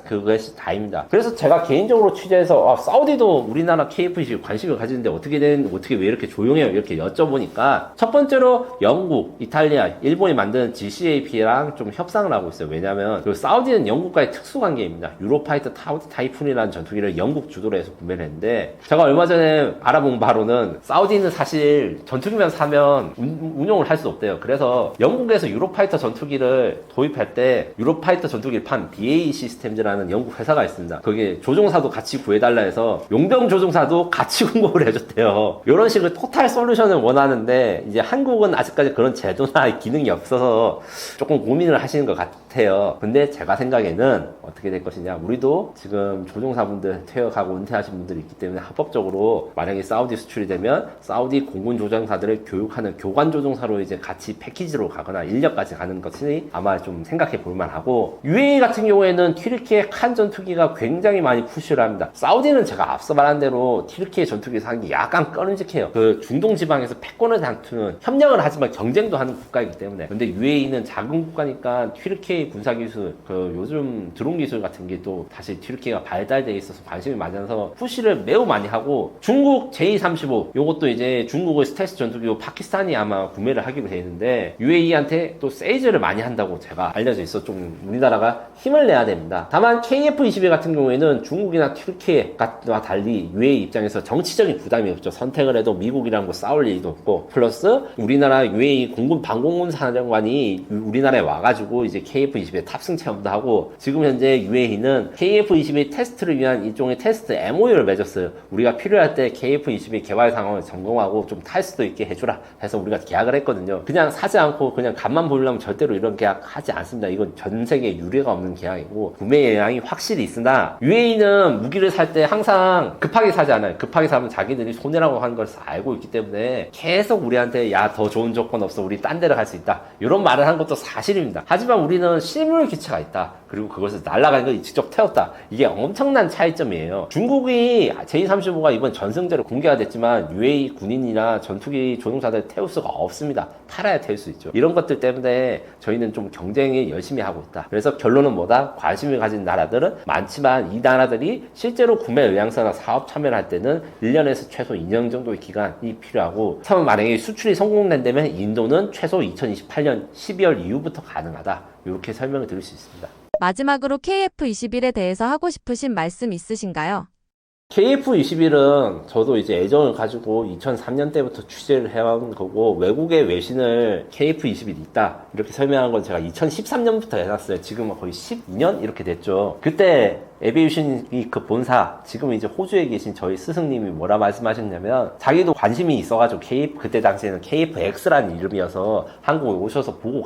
그것이 다입니다. 그래서 제가 개인적으로 취재해서 사우디도 우리나라 KF-21 관심을 가지는데 어떻게 왜 이렇게 조용해요? 이렇게 여쭤보니까 첫 번째로 영국, 이탈리아, 일본이 만든 GCAP랑 좀 협상을 하고 있어요. 왜냐면 그 사우디는 영국과의 특수관계입니다. 유로파이터 타이푼이라는 전투기를 영국 주도로 해서 구매를 했는데, 제가 얼마 전에 알아본 바로는 사우디는 사실 전투기만 사면 운용을 할 수 없대요. 그래서 영국에서 유로파이터 전투기를 도입할 때 유로파이터 전투기를 판 BAE 시스템즈라는 영국 회사가 있습니다. 거기에 조종사도 같이 구해달라 해서 용병 조종사도 같이 공급을 해줬대요. 이런 식으로 토탈 솔루션을 원하는데 이제 한국은 아직까지 그런 제도나 기능이 없어서 조금 고민을 하시는 것 같아요. 근데 제가 생각에는 어떻게 될 것이냐, 우리도 지금 조종사분들 퇴역하고 은퇴하신 분들이 있기 때문에 합법적으로 만약에 사우디 수출이 되면 사우디 공군 조종사들을 교육하는 교관 조종사로 이제 같이 패키지로 가거나 인력까지 가는 것이 아마 좀 생각해 볼 만하고, UAE 같은 경우에는 튀르키예 칸 전투기가 굉장히 많이 푸시를 합니다. 사우디는 제가 앞서 말한 대로 튀르키예 전투기 사기 약간 꺼름직해요. 그 중동 지방에서 패권을 다투는, 협력을 하지만 경쟁도 하는 국가이기 때문에. 근데 UAE는 작은 국가니까 튀르키예 군사 기술, 그 요즘 드론 기술 같은 게 또 다시 튀르키예가 발달되어 있어서 관심이 많아서 푸시를 매우 많이 하고, 중국 J-35 요것도 이제 중국의 스텔스 전투기고 파키스탄이 아마 구매를 하기로 돼 있는데 UAE한테 또 세이즈를 많이 한다고 제가 알려져 있어. 좀 우리나라가 힘을 내야 됩니다. 다만 KF-21 같은 경우에는 중국이나 튀르키예와 달리 UAE 입장에서 정치적인 부담이 없죠. 선택을 해도 미국이랑 뭐 싸울 일도 없고, 플러스 우리나라 UAE 공군 방공군 사령관이 우리나라에 와가지고 이제 KF-21 탑승 체험도 하고, 지금 현재 UAE는 KF-21 테스트를 위한 일종의 테스트 MOU를 맺었어요. 우리가 필요할 때 KF-21 개발 상황을 점검하고 좀 탈 수도 있게 해주라 해서 우리가 계약을 했거든요. 그냥 사지 않고 그냥 값만 보려면 절대로 이런 계약 하지 않습니다. 이건 전 세계에 유례가 없는 계약이고 구매 영향이 확실히 있으나, UAE는 무기를 살 때 항상 급하게 사지 않아요. 급하게 사면 자기들이 손해라고 하는 걸 알고 있기 때문에 계속 우리한테 야, 더 좋은 조건 없어, 우리 딴 데로 갈 수 있다, 이런 말을 한 것도 사실입니다. 하지만 우리는 실물 기체가 있다, 그리고 그것을 날아가는 걸 직접 태웠다. 이게 엄청난 차이점이에요. 중국이 J-35가 이번 전승제로 공개가 됐지만 UAE 군인이나 전투기 조종사들 태울 수가 없습니다. 팔아야 태울 수 있죠. 이런 것들 때문에 저희는 좀 경쟁에 열심히 하고 있다. 그래서 결론은 뭐다? 관심을 가진 나라들은 많지만 이 나라들이 실제로 구매 의향서나 사업 참여를 할 때는 1년에서 최소 2년 정도의 기간이 필요하고, 처음 만약에 수출이 성공된다면 인도는 최소 2028년 12월 이후부터 가능하다. 이렇게 설명을 드릴 수 있습니다. 마지막으로 KF-21에 대해서 하고 싶으신 말씀 있으신가요? KF-21은 저도 이제 애정을 가지고 2003년 때부터 취재를 해온 거고, 외국의 외신을 KF-21이 있다 이렇게 설명한 건 제가 2013년부터 해놨어요. 지금은 거의 12년 이렇게 됐죠. 그때 에비에이션 그 본사, 지금 이제 호주에 계신 저희 스승님이 뭐라 말씀하셨냐면, 자기도 관심이 있어가지고 그때 당시에는 KF-X라는 이름이어서 한국에 오셔서 보고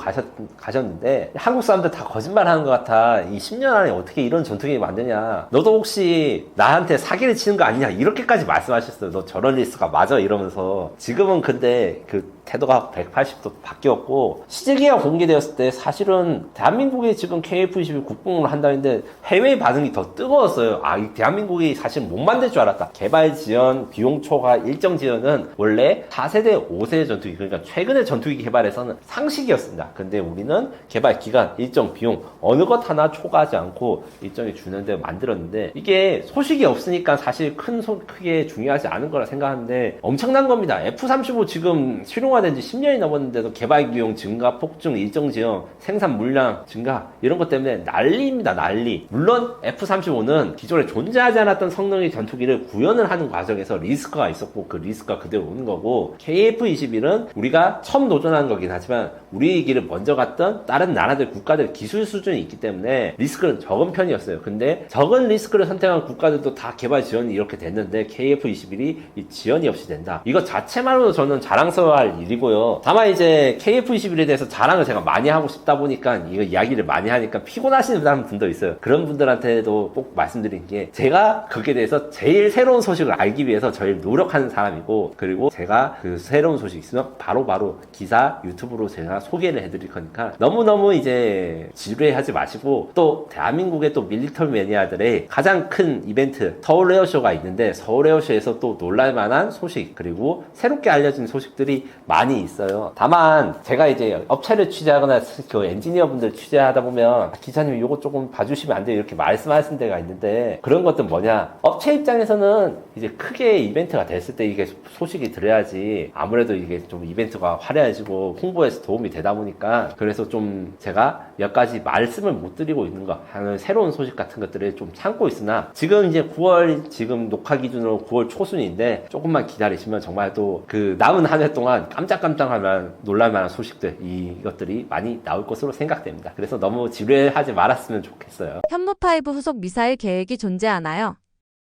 가셨는데, 한국 사람들 다 거짓말 하는 것 같아. 이 10년 안에 어떻게 이런 전투기 만드냐. 너도 혹시 나한테 사기를 치는 거 아니냐. 이렇게까지 말씀하셨어요. 너 저런 리스트가 맞아. 이러면서. 지금은 근데 그 태도가 180도 바뀌었고, 시제기가 공개되었을 때 사실은 대한민국이 지금 KF-21 국뽕을 한다는데 해외 반응이 더 뜨거웠어요. 아, 이 대한민국이 사실 못 만들 줄 알았다. 개발 지연, 비용 초과, 일정 지연은 원래 4세대, 5세대 전투기, 그러니까 최근의 전투기 개발에서는 상식이었습니다. 근데 우리는 개발 기간, 일정 비용, 어느 것 하나 초과하지 않고 일정이 주는데 만들었는데, 이게 소식이 없으니까 사실 크게 중요하지 않은 거라 생각하는데 엄청난 겁니다. F-35 지금 실용화된 지 10년이 넘었는데도 개발 비용 증가, 폭증, 일정 지연, 생산 물량 증가, 이런 것 때문에 난리입니다. 난리. 물론 F-35는 기존에 존재하지 않았던 성능의 전투기를 구현을 하는 과정에서 리스크가 있었고, 그 리스크가 그대로 오는 거고, KF-21은 우리가 처음 도전하는 거긴 하지만 우리의 길을 먼저 갔던 다른 나라들, 국가들 기술 수준이 있기 때문에 리스크는 적은 편이었어요. 근데 적은 리스크를 선택한 국가들도 다 개발 지원이 이렇게 됐는데 KF-21이 이 지연이 없이 된다. 이거 자체만으로도 저는 자랑스러워할 일이고요. 다만 이제 KF-21에 대해서 자랑을 제가 많이 하고 싶다 보니까 이거 이야기를 많이 하니까 피곤하시는 분도 있어요. 그런 분들한테도 꼭 말씀드린 게, 제가 거기에 대해서 제일 새로운 소식을 알기 위해서 제일 노력하는 사람이고, 그리고 제가 그 새로운 소식 있으면 바로바로 기사, 유튜브로 제가 소개를 해드릴 거니까 너무너무 이제 지루해하지 마시고, 또 대한민국의 또 밀리터리 매니아들의 가장 큰 이벤트 서울 에어쇼가 있는데, 서울 에어쇼에서 또 놀랄만한 소식, 그리고 새롭게 알려진 소식들이 많이 있어요. 다만 제가 이제 업체를 취재하거나 그 엔지니어분들 취재하다 보면 기자님 이거 조금 봐주시면 안 돼요 이렇게 말씀하시는 데가 있는데, 그런 것들 뭐냐, 업체 입장에서는 이제 크게 이벤트가 됐을 때 이게 소식이 들어야지 아무래도 이게 좀 이벤트가 화려해지고 홍보에서 도움이 되다 보니까, 그래서 좀 제가 몇 가지 말씀을 못 드리고 있는 거, 하는 새로운 소식 같은 것들을 좀 참고 있으나, 지금 이제 9월, 지금 녹화 기준으로 9월 초순인데 조금만 기다리시면 정말 또 그 남은 한 해 동안 깜짝깜짝하면 놀랄만한 소식들, 이것들이 많이 나올 것으로 생각됩니다. 그래서 너무 지루해하지 말았으면 좋겠어요. 현무5 후속 미사일 계획이 존재하나요?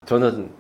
저는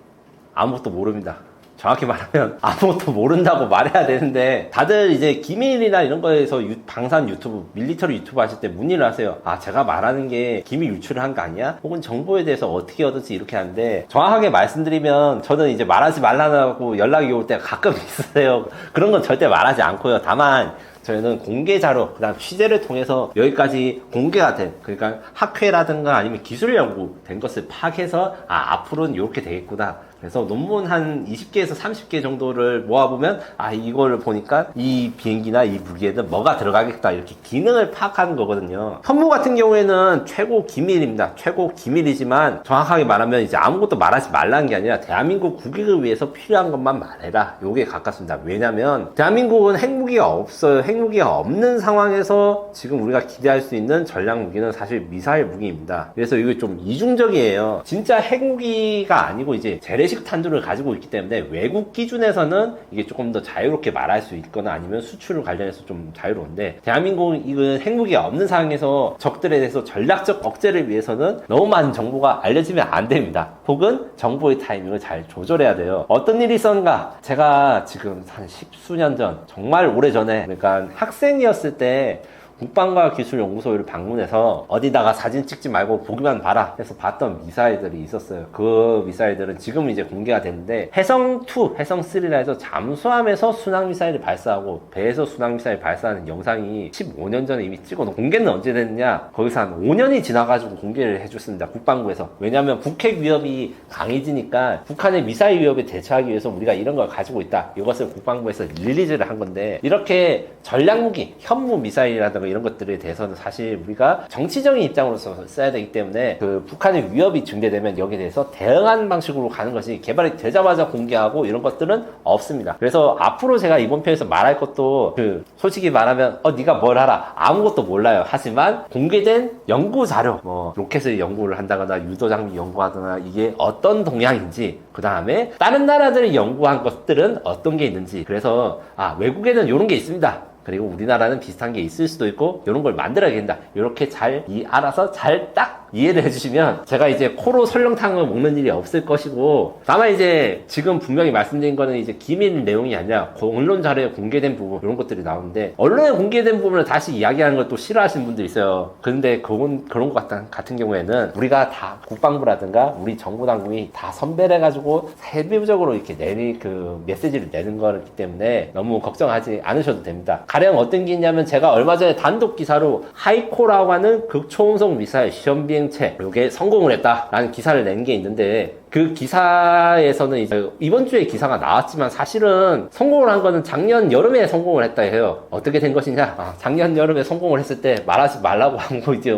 아무것도 모릅니다. 정확히 말하면 아무것도 모른다고 말해야 되는데, 다들 이제 기밀이나 이런 거에서 방산 유튜브, 밀리터리 유튜브 하실 때 문의를 하세요. 아, 제가 말하는 게 기밀 유출을 한 거 아니야? 혹은 정보에 대해서 어떻게 얻었지? 이렇게 하는데, 정확하게 말씀드리면 저는 이제 말하지 말라고 연락이 올 때가 가끔 있어요. 그런 건 절대 말하지 않고요. 다만 저희는 공개 자료, 그 다음 취재를 통해서 여기까지 공개가 된, 그러니까 학회라든가 아니면 기술 연구 된 것을 파악해서, 아, 앞으로는 이렇게 되겠구나 그래서 논문 한 20개에서 30개 정도를 모아보면 이거를 보니까 이 비행기나 이 무기에는 뭐가 들어가겠다 이렇게 기능을 파악하는 거거든요. 현무 같은 경우에는 최고 기밀입니다. 최고 기밀이지만 정확하게 말하면 이제 아무것도 말하지 말라는 게 아니라 대한민국 국익을 위해서 필요한 것만 말해라. 요게 가깝습니다. 왜냐면 대한민국은 핵무기가 없어요. 핵무기가 없는 상황에서 지금 우리가 기대할 수 있는 전략 무기는 사실 미사일 무기입니다. 그래서 이게 좀 이중적이에요. 진짜 핵무기가 아니고 이제 재래식 탄두를 가지고 있기 때문에 외국 기준에서는 이게 조금 더 자유롭게 말할 수 있거나 아니면 수출을 관련해서 좀 자유로운데 대한민국은 이건 핵무기가 없는 상황에서 적들에 대해서 전략적 억제를 위해서는 너무 많은 정보가 알려지면 안 됩니다. 혹은 정보의 타이밍을 잘 조절해야 돼요. 어떤 일이 있었는가? 제가 지금 한 10수년 전, 정말 오래전에, 그러니까 학생이었을 때 국방과기술연구소를 방문해서 어디다가 사진 찍지 말고 보기만 봐라 해서 봤던 미사일들이 있었어요. 그 미사일들은 지금 이제 공개가 됐는데 해성2, 해성3라 해서 잠수함에서 순항미사일을 발사하고 배에서 순항미사일 발사하는 영상이 15년 전에 이미 찍어놓은, 공개는 언제 됐느냐? 거기서 한 5년이 지나가지고 공개를 해줬습니다. 국방부에서. 왜냐하면 북핵 위협이 강해지니까 북한의 미사일 위협에 대처하기 위해서 우리가 이런 걸 가지고 있다. 이것을 국방부에서 릴리즈를 한 건데, 이렇게 전략무기, 현무 미사일이라든가 이런 것들에 대해서는 사실 우리가 정치적인 입장으로서 써야 되기 때문에 그 북한의 위협이 증대되면 여기에 대해서 대응하는 방식으로 가는 것이, 개발이 되자마자 공개하고 이런 것들은 없습니다. 그래서 앞으로 제가 이번 편에서 말할 것도 솔직히 말하면 네가 뭘 알아? 아무것도 몰라요. 하지만 공개된 연구 자료, 로켓을 연구를 한다거나 유도 장비 연구하거나 이게 어떤 동향인지, 그 다음에 다른 나라들이 연구한 것들은 어떤 게 있는지, 그래서 외국에는 이런 게 있습니다. 그리고 우리나라는 비슷한 게 있을 수도 있고 이런 걸 만들어야 된다. 이렇게 잘 알아서 잘 딱 이해를 해주시면 제가 이제 코로 설렁탕을 먹는 일이 없을 것이고, 다만 이제 지금 분명히 말씀드린 거는 이제 기밀 내용이 아니라 언론 자료에 공개된 부분, 이런 것들이 나오는데, 언론에 공개된 부분을 다시 이야기하는 걸 또 싫어하시는 분들이 있어요. 근데 그런 것 같은 경우에는 우리가 다 국방부라든가 우리 정부 당국이 다 선별해 가지고 세부적으로 이렇게 그 메시지를 내는 거기 때문에 너무 걱정하지 않으셔도 됩니다. 가령 어떤 게 있냐면, 제가 얼마 전에 단독 기사로 하이코라고 하는 극초음속 미사일 시험 비행체, 이게 성공을 했다라는 기사를 낸 게 있는데, 그 기사에서는 이제 이번 주에 기사가 나왔지만 사실은 성공을 한 거는 작년 여름에 성공을 했다 해요. 어떻게 된 것이냐? 작년 여름에 성공을 했을 때 말하지 말라고 한 거 이제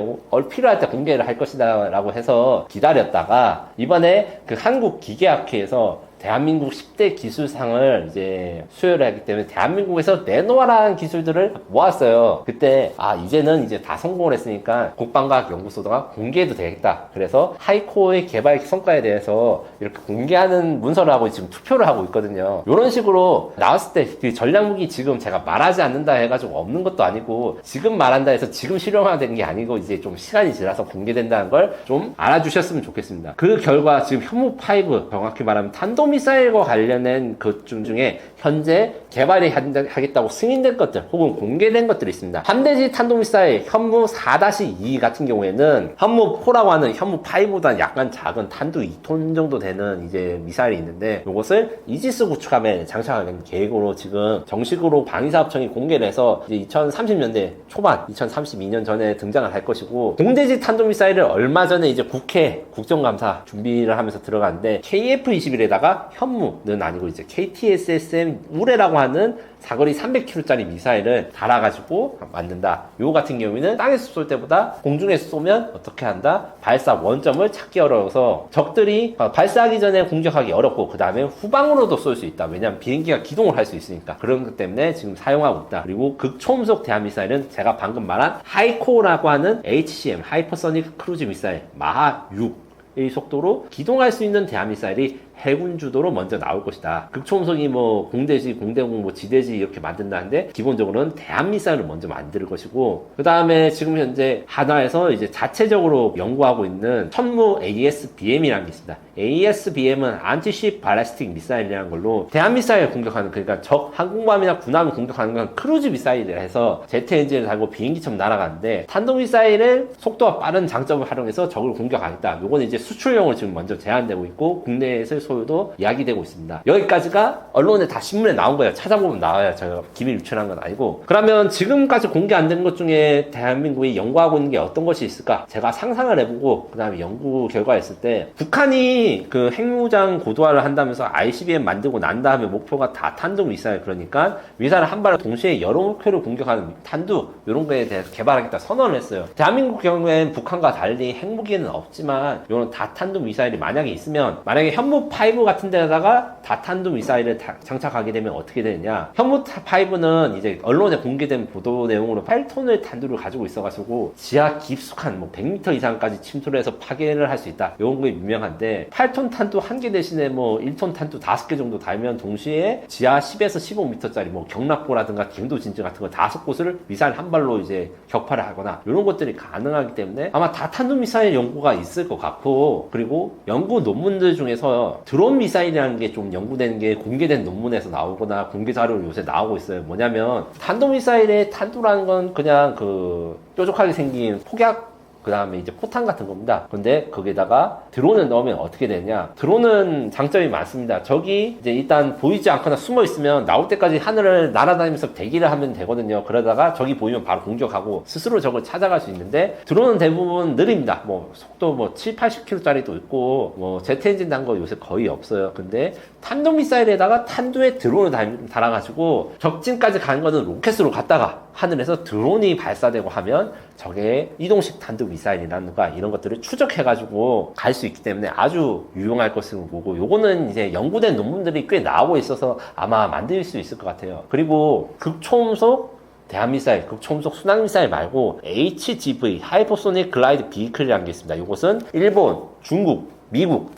필요할 때 공개를 할 것이다 라고 해서 기다렸다가, 이번에 그 한국기계학회에서 대한민국 10대 기술상을 이제 수여를 하기 때문에 대한민국에서 내놓아라는 기술들을 모았어요. 그때 이제는 이제 다 성공을 했으니까 국방과학연구소가 공개해도 되겠다. 그래서 하이코의 개발 성과에 대해서 이렇게 공개하는 문서를 하고 지금 투표를 하고 있거든요. 이런 식으로 나왔을 때 그 전략무기 지금 제가 말하지 않는다 해가지고 없는 것도 아니고, 지금 말한다 해서 지금 실용화되는 게 아니고 이제 좀 시간이 지나서 공개된다는 걸 좀 알아주셨으면 좋겠습니다. 그 결과 지금 현무5, 정확히 말하면 탄도미사일과 관련된 것 중에 현재 개발이 하겠다고 승인된 것들 혹은 공개된 것들이 있습니다. 함대지 탄도미사일 현무 4-2 같은 경우에는 현무4라고 하는 현무5보다 약간 작은 탄두 2톤 정도 되는 이제 미사일이 있는데, 이것을 이지스 구축함에 장착하는 계획으로 지금 정식으로 방위사업청이 공개를 해서 이제 2030년대 초반, 2032년 전에 등장을 할 것이고, 공대지 탄도미사일을 얼마 전에 이제 국회 국정감사 준비를 하면서 들어갔는데, KF-21에다가 현무는 아니고 이제 KTSSM 우레라고 하는 사거리 300km짜리 미사일을 달아가지고 만든다. 요 같은 경우에는 땅에서 쏠 때보다 공중에서 쏘면 어떻게 한다? 발사 원점을 찾기 어려워서 적들이 발사하기 전에 공격하기 어렵고, 그 다음에 후방으로도 쏠 수 있다. 왜냐하면 비행기가 기동을 할 수 있으니까. 그런 것 때문에 지금 사용하고 있다. 그리고 극초음속 대한미사일은 제가 방금 말한 하이코라고 하는 HCM, 하이퍼소닉 크루즈 미사일, 마하 6의 속도로 기동할 수 있는 대한미사일이 해군 주도로 먼저 나올 것이다. 극초음속이 공대지, 공대공, 지대지 이렇게 만든다는데, 기본적으로는 대한미사일을 먼저 만들 것이고, 그 다음에 지금 현재 한화에서 이제 자체적으로 연구하고 있는 천무 ASBM이라는 게 있습니다. ASBM은 안티쉽 발리스틱 미사일이라는 걸로 대한미사일 공격하는, 그러니까 적 항공모함이나 군함을 공격하는 건 크루즈 미사일이라 해서 제트 엔진을 달고 비행기처럼 날아가는데, 탄도미사일의 속도가 빠른 장점을 활용해서 적을 공격하겠다. 요거는 이제 수출용으로 지금 먼저 제한되고 있고, 국내에서 소유도 이야기되고 있습니다. 여기까지가 언론에 다 신문에 나온 거예요. 찾아보면 나와요. 제가 기밀 유출한 건 아니고. 그러면 지금까지 공개 안 된 것 중에 대한민국이 연구하고 있는 게 어떤 것이 있을까? 제가 상상을 해보고 그 다음에 연구 결과가 있을 때 북한이 그 핵무장 고도화를 한다면서 ICBM 만들고 난 다음에 목표가 다 탄도미사일, 그러니까 미사일 한 발을 동시에 여러 목표를 공격하는 탄두 이런 거에 대해서 개발하겠다 선언을 했어요. 대한민국 경우엔 북한과 달리 핵무기는 없지만 이런 다탄두 미사일이 만약에 있으면, 만약에 현무5 같은 데다가 다탄두 미사일을 장착하게 되면 어떻게 되느냐. 현무5는 이제 언론에 공개된 보도 내용으로 8톤의 탄두를 가지고 있어가지고 지하 깊숙한 뭐 100m 이상까지 침투를 해서 파괴를 할 수 있다. 이런 게 유명한데 8톤 탄두 1개 대신에 뭐 1톤 탄두 5개 정도 달면 동시에 지하 10에서 15m짜리 뭐 경락고라든가 김도진지 같은 거 5곳을 미사일 한 발로 이제 격파를 하거나 이런 것들이 가능하기 때문에 아마 다탄두 미사일 연구가 있을 것 같고, 그리고 연구 논문들 중에서 드론 미사일이라는 게 좀 연구되는 게 공개된 논문에서 나오거나 공개 자료로 요새 나오고 있어요. 뭐냐면 탄도 미사일의 탄두라는 건 그냥 그 뾰족하게 생긴 폭약 그 다음에 이제 포탄 같은 겁니다. 근데 거기에다가 드론을 넣으면 어떻게 되냐. 드론은 장점이 많습니다. 저기 이제 일단 보이지 않거나 숨어 있으면 나올 때까지 하늘을 날아다니면서 대기를 하면 되거든요. 그러다가 저기 보이면 바로 공격하고 스스로 적을 찾아갈 수 있는데, 드론은 대부분 느립니다. 뭐 속도 뭐 7, 80km짜리도 있고 뭐 제트 엔진 단 거 요새 거의 없어요. 근데 탄도 미사일에다가 탄두에 드론을 달아가지고 적진까지 가는 거는 로켓으로 갔다가 하늘에서 드론이 발사되고 하면 저게 이동식 탄도 미사일이라든가 이런 것들을 추적해가지고 갈 수 있기 때문에 아주 유용할 것으로 보고, 요거는 이제 연구된 논문들이 꽤 나오고 있어서 아마 만들 수 있을 것 같아요. 그리고 극초음속 대한미사일, 극초음속 순항미사일 말고 HGV, 하이퍼소닉 글라이드 비클이라는 게 있습니다. 이것은 일본, 중국, 미국,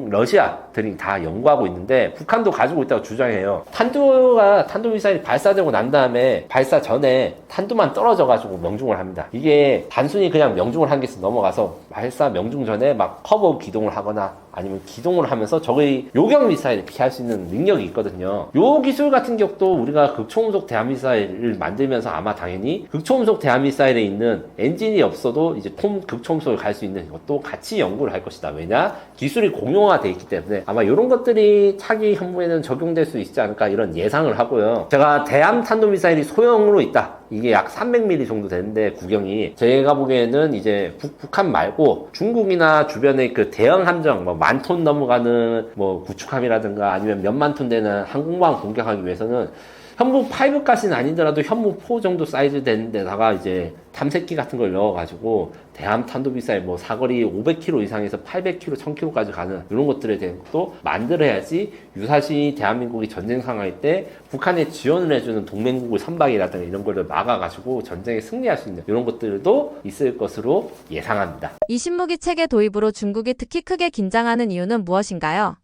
러시아들이 다 연구하고 있는데 북한도 가지고 있다고 주장해요. 탄도 미사일이 발사되고 난 다음에 발사 전에 탄두만 떨어져가지고 명중을 합니다. 이게 단순히 그냥 명중을 한 개에서 넘어가서 발사 명중 전에 막 커브 기동을 하거나 아니면 기동을 하면서 적의 요격 미사일을 피할 수 있는 능력이 있거든요. 요 기술 같은 경우도 우리가 극초음속 대한미사일을 만들면서 아마 당연히 극초음속 대한미사일에 있는 엔진이 없어도 이제 극초음속을 갈 수 있는 것도 같이 연구를 할 것이다. 왜냐? 기술이 공용화되어 있기 때문에 아마 이런 것들이 차기 현무에는 적용될 수 있지 않을까 이런 예상을 하고요. 제가 대함 탄도미사일이 소형으로 있다. 이게 약 300mm 정도 되는데 구경이, 제가 보기에는 이제 북한 말고 중국이나 주변의 그 대형 함정, 뭐 10,000톤 넘어가는 뭐 구축함이라든가 아니면 몇만 톤 되는 항공모함 공격하기 위해서는 현무5까지는 아니더라도 현무4 정도 사이즈 되는 데다가 이제 탐색기 같은 걸 넣어가지고 대함 탄도미사일 뭐 사거리 500km 이상에서 800km, 1000km까지 가는 이런 것들에 대한 것도 만들어야지 유사시 대한민국이 전쟁 상황일 때 북한에 지원을 해주는 동맹국을 선박이라든가 이런 거를 막아가지고 전쟁에 승리할 수 있는 이런 것들도 있을 것으로 예상합니다. 이 신무기 체계 도입으로 중국이 특히 크게 긴장하는 이유는 무엇인가요?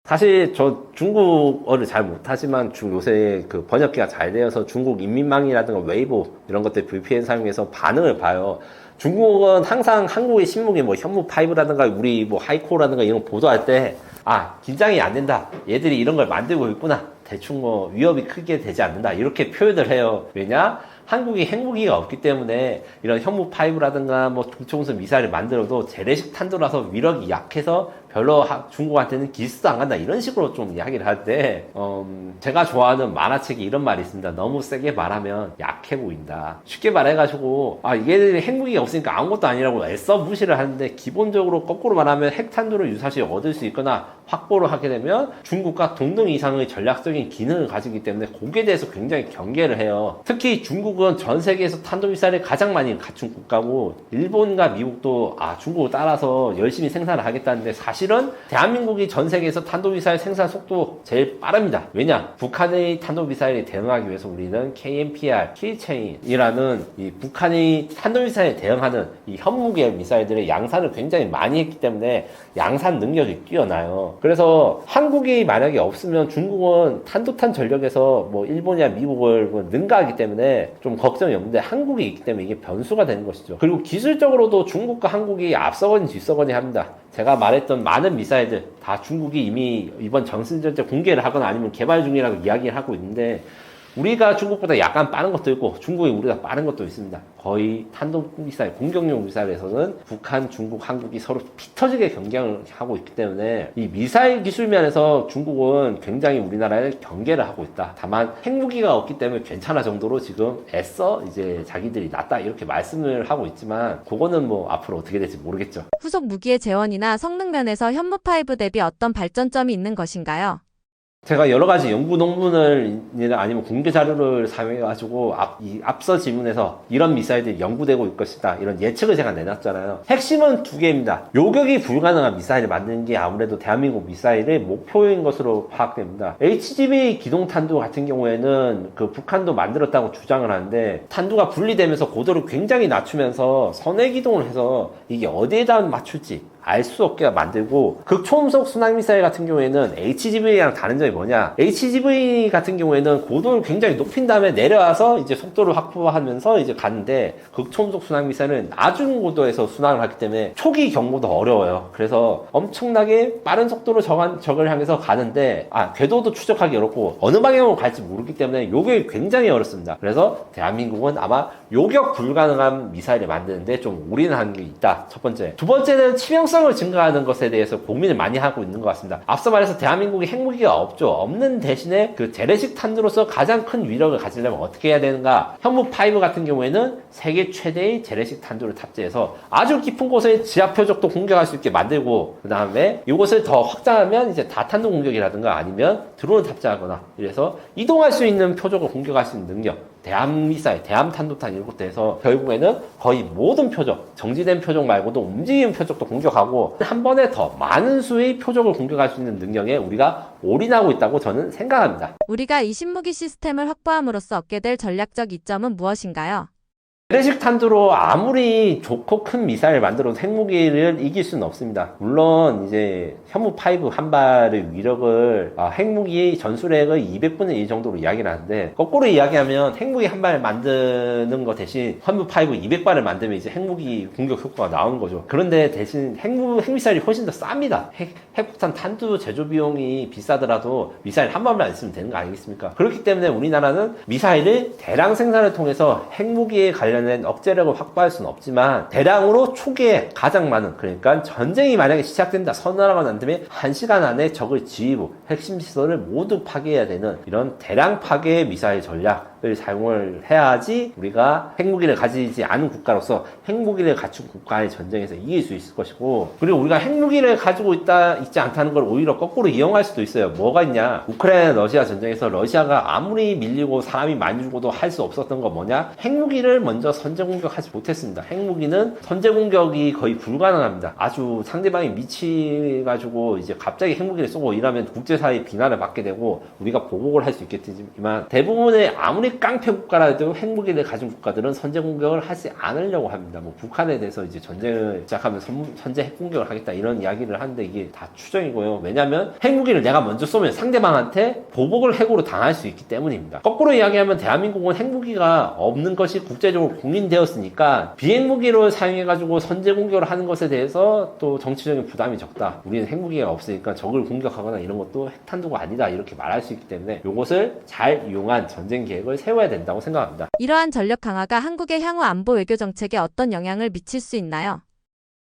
사실 저 중국어를 잘 못하지만 요새 그 번역기가 잘 되어서 중국 인민망이라든가 웨이보 이런 것들 VPN 사용해서 반응을 봐요. 중국은 항상 한국의 신무기 뭐 현무5라든가 우리 뭐 하이코라든가 이런 거 보도할 때 긴장이 안 된다. 얘들이 이런 걸 만들고 있구나. 대충 뭐 위협이 크게 되지 않는다. 이렇게 표현을 해요. 왜냐? 한국이 핵무기가 없기 때문에 이런 현무5라든가 뭐 중초음속 미사일을 만들어도 재래식 탄도라서 위력이 약해서 별로 중국한테는 기스도 안 간다 이런 식으로 좀 이야기를 할 때 제가 좋아하는 만화책에 이런 말이 있습니다. 너무 세게 말하면 약해 보인다. 쉽게 말해가지고 얘들이 핵무기가 없으니까 아무것도 아니라고 애써 무시를 하는데, 기본적으로 거꾸로 말하면 핵탄두를 유사시 얻을 수 있거나 확보를 하게 되면 중국과 동등 이상의 전략적인 기능을 가지기 때문에 거기에 대해서 굉장히 경계를 해요. 특히 중국은 전 세계에서 탄도미사일을 가장 많이 갖춘 국가고, 일본과 미국도 중국을 따라서 열심히 생산을 하겠다는데, 사실은 대한민국이 전 세계에서 탄도미사일 생산 속도 제일 빠릅니다. 왜냐? 북한의 탄도미사일에 대응하기 위해서 우리는 KMPR, 킬체인이라는 이 북한의 탄도미사일에 대응하는 이 현무계 미사일들의 양산을 굉장히 많이 했기 때문에 양산 능력이 뛰어나요. 그래서 한국이 만약에 없으면 중국은 탄도탄 전력에서 뭐 일본이나 미국을 능가하기 때문에 좀 걱정이 없는데, 한국이 있기 때문에 이게 변수가 되는 것이죠. 그리고 기술적으로도 중국과 한국이 앞서거니 뒤서거니 합니다. 제가 말했던 많은 미사일들 다 중국이 이미 이번 정승전 때 공개를 하거나 아니면 개발 중이라고 이야기를 하고 있는데, 우리가 중국보다 약간 빠른 것도 있고 중국이 우리가 빠른 것도 있습니다. 거의 탄도미사일, 공격용 미사일에서는 북한, 중국, 한국이 서로 피 터지게 경쟁을 하고 있기 때문에 이 미사일 기술 면에서 중국은 굉장히 우리나라에 경계를 하고 있다. 다만 핵무기가 없기 때문에 괜찮아 정도로 지금 애써 이제 자기들이 낫다 이렇게 말씀을 하고 있지만 그거는 뭐 앞으로 어떻게 될지 모르겠죠. 후속 무기의 재원이나 성능 면에서 현무5 대비 어떤 발전점이 있는 것인가요? 제가 여러 가지 연구 논문을 아니면 공개 자료를 사용해가지고 앞서 질문에서 이런 미사일들이 연구되고 있을 것이다 이런 예측을 제가 내놨잖아요. 핵심은 두 개입니다. 요격이 불가능한 미사일을 만드는 게 아무래도 대한민국 미사일의 목표인 것으로 파악됩니다. HGV 기동탄두 같은 경우에는 그 북한도 만들었다고 주장을 하는데 탄두가 분리되면서 고도를 굉장히 낮추면서 선해 기동을 해서 이게 어디에다 맞출지 알 수 없게 만들고 극초음속 순항미사일 같은 경우에는 HGV랑 다른 점이 뭐냐, HGV 같은 경우에는 고도를 굉장히 높인 다음에 내려와서 이제 속도를 확보하면서 이제 가는데 극초음속 순항미사일은 낮은 고도에서 순항을 하기 때문에 초기 경보도 어려워요. 그래서 엄청나게 빠른 속도로 적을 향해서 가는데 궤도도 추적하기 어렵고 어느 방향으로 갈지 모르기 때문에 요격이 굉장히 어렵습니다. 그래서 대한민국은 아마 요격 불가능한 미사일을 만드는데 좀 올인한 게 있다. 첫 번째. 두 번째는 치명성을 증가하는 것에 대해서 고민을 많이 하고 있는 것 같습니다. 앞서 말해서 대한민국에 핵무기가 없죠. 없는 대신에 그 재래식 탄두로서 가장 큰 위력을 가지려면 어떻게 해야 되는가? 현무5 같은 경우에는 세계 최대의 재래식 탄두를 탑재해서 아주 깊은 곳에 지하 표적도 공격할 수 있게 만들고 그 다음에 이것을 더 확장하면 이제 다탄두 공격이라든가 아니면 드론을 탑재하거나 이래서 이동할 수 있는 표적을 공격할 수 있는 능력, 대함미사일, 대함탄도탄 이런 것도 해서 결국에는 거의 모든 표적, 정지된 표적 말고도 움직이는 표적도 공격하고 한 번에 더 많은 수의 표적을 공격할 수 있는 능력에 우리가 올인하고 있다고 저는 생각합니다. 우리가 이 신무기 시스템을 확보함으로써 얻게 될 전략적 이점은 무엇인가요? 재래식 탄두로 아무리 좋고 큰 미사일을 만들어도 핵무기를 이길 수는 없습니다. 물론 이제 현무5 한 발의 위력을 핵무기 전술핵의 200분의 1 정도로 이야기를 하는데 거꾸로 이야기하면 핵무기 한 발 만드는 거 대신 현무5 200발을 만들면 이제 핵무기 공격 효과가 나오는 거죠. 그런데 대신 핵미사일이 훨씬 더 쌉니다. 핵폭탄 탄두 제조 비용이 비싸더라도 미사일 한 발만 있으면 되는 거 아니겠습니까? 그렇기 때문에 우리나라는 미사일을 대량 생산을 통해서 핵무기에 관련된 억제력을 확보할 수는 없지만 대량으로 초기에 가장 많은, 그러니까 전쟁이 만약에 시작된다 선언하고 난 다음에 1시간 안에 적의 지휘부, 핵심 시설을 모두 파괴해야 되는 이런 대량 파괴 미사일 전략을 사용을 해야지 우리가 핵무기를 가지지 않은 국가로서 핵무기를 갖춘 국가의 전쟁에서 이길 수 있을 것이고, 그리고 우리가 핵무기를 가지고 있지 않다는 걸 오히려 거꾸로 이용할 수도 있어요. 뭐가 있냐, 우크라이나 러시아 전쟁에서 러시아가 아무리 밀리고 사람이 많이 죽어도 할 수 없었던 거 뭐냐, 핵무기를 먼저 선제 공격하지 못했습니다. 핵무기는 선제 공격이 거의 불가능합니다. 아주 상대방이 미치가지고 이제 갑자기 핵무기를 쏘고 이러면 국제사회의 비난을 받게 되고 우리가 보복을 할 수 있겠지만 대부분의 아무리 깡패 국가라도 핵무기를 가진 국가들은 선제 공격을 하지 않으려고 합니다. 뭐 북한에 대해서 이제 전쟁을 시작하면 선제 핵 공격을 하겠다 이런 이야기를 하는데 이게 다 추정이고요. 왜냐하면 핵무기를 내가 먼저 쏘면 상대방한테 보복을 핵으로 당할 수 있기 때문입니다. 거꾸로 이야기하면 대한민국은 핵무기가 없는 것이 국제적으로 공인되었으니까 비핵무기를 사용해가지고 선제 공격을 하는 것에 대해서 또 정치적인 부담이 적다. 우리는 핵무기가 없으니까 적을 공격하거나 이런 것도 핵탄두가 아니다 이렇게 말할 수 있기 때문에 이것을 잘 이용한 전쟁 계획을 세워야 된다고 생각합니다. 이러한 전력 강화가 한국의 향후 안보 외교 정책에 어떤 영향을 미칠 수 있나요?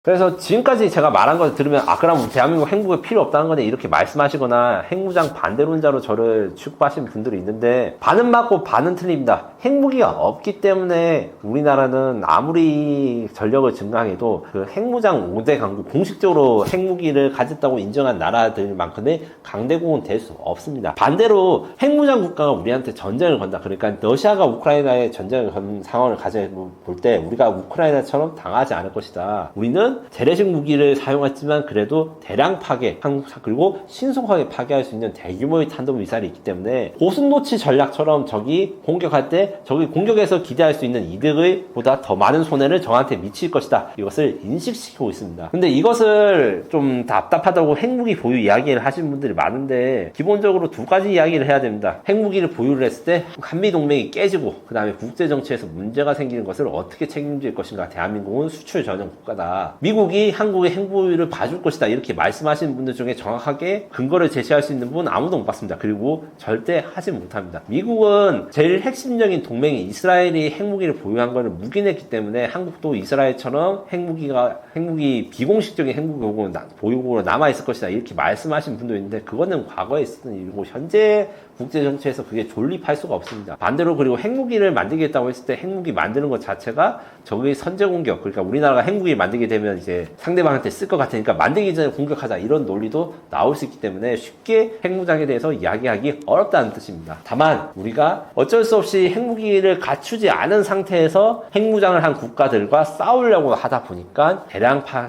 그래서 지금까지 제가 말한 거 들으면 그럼 대한민국 핵무기가 필요 없다는 거네 이렇게 말씀하시거나 핵무장 반대론자로 저를 취급하시는 분들이 있는데 반은 맞고 반은 틀립니다. 핵무기가 없기 때문에 우리나라는 아무리 전력을 증강해도 그 핵무장 5대 강국, 공식적으로 핵무기를 가졌다고 인정한 나라들만큼의 강대국은 될 수 없습니다. 반대로 핵무장 국가가 우리한테 전쟁을 건다. 그러니까 러시아가 우크라이나에 전쟁을 건 상황을 가져볼 때 우리가 우크라이나처럼 당하지 않을 것이다. 우리는 재래식 무기를 사용했지만 그래도 대량 파괴, 그리고 신속하게 파괴할 수 있는 대규모의 탄도미사일이 있기 때문에 고슴도치 전략처럼 적이 공격할 때 적이 공격에서 기대할 수 있는 이득을 보다 더 많은 손해를 저한테 미칠 것이다. 이것을 인식시키고 있습니다. 근데 이것을 좀 답답하다고 핵무기 보유 이야기를 하시는 분들이 많은데 기본적으로 두 가지 이야기를 해야 됩니다. 핵무기를 보유를 했을 때 한미동맹이 깨지고 그 다음에 국제정치에서 문제가 생기는 것을 어떻게 책임질 것인가. 대한민국은 수출 전형 국가다. 미국이 한국의 핵무기를 봐줄 것이다 이렇게 말씀하시는 분들 중에 정확하게 근거를 제시할 수 있는 분은 아무도 못 봤습니다. 그리고 절대 하지 못합니다. 미국은 제일 핵심적인 동맹이 이스라엘이 핵무기를 보유한 것을 묵인했기 때문에 한국도 이스라엘처럼 핵무기 비공식적인 핵무기 보유국으로 남아있을 것이다 이렇게 말씀하신 분도 있는데 그거는 과거에 있었던 일이고 현재 국제 정치에서 그게 존립할 수가 없습니다. 반대로 그리고 핵무기를 만들겠다고 했을 때 핵무기 만드는 것 자체가 적의 선제 공격, 그러니까 우리나라가 핵무기 만들게 되면 이제 상대방한테 쓸 것 같으니까 만들기 전에 공격하자 이런 논리도 나올 수 있기 때문에 쉽게 핵무장에 대해서 이야기하기 어렵다는 뜻입니다. 다만 우리가 어쩔 수 없이 핵무기를 갖추지 않은 상태에서 핵무장을 한 국가들과 싸우려고 하다 보니까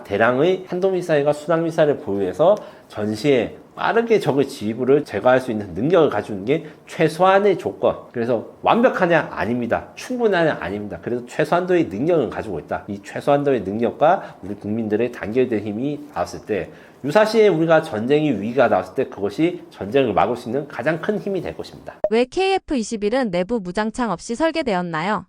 대량의 탄도미사일과 순항미사일을 보유해서 전시에 빠르게 적의 지휘부를 제거할 수 있는 능력을 가지는 게 최소한의 조건. 그래서 완벽하냐? 아닙니다. 충분하냐? 아닙니다. 그래서 최소한도의 능력은 가지고 있다. 이 최소한도의 능력과 우리 국민들의 단결된 힘이 닿았을 때 유사시에 우리가 전쟁의 위기가 나왔을 때 그것이 전쟁을 막을 수 있는 가장 큰 힘이 될 것입니다. 왜 KF-21은 내부 무장창 없이 설계되었나요?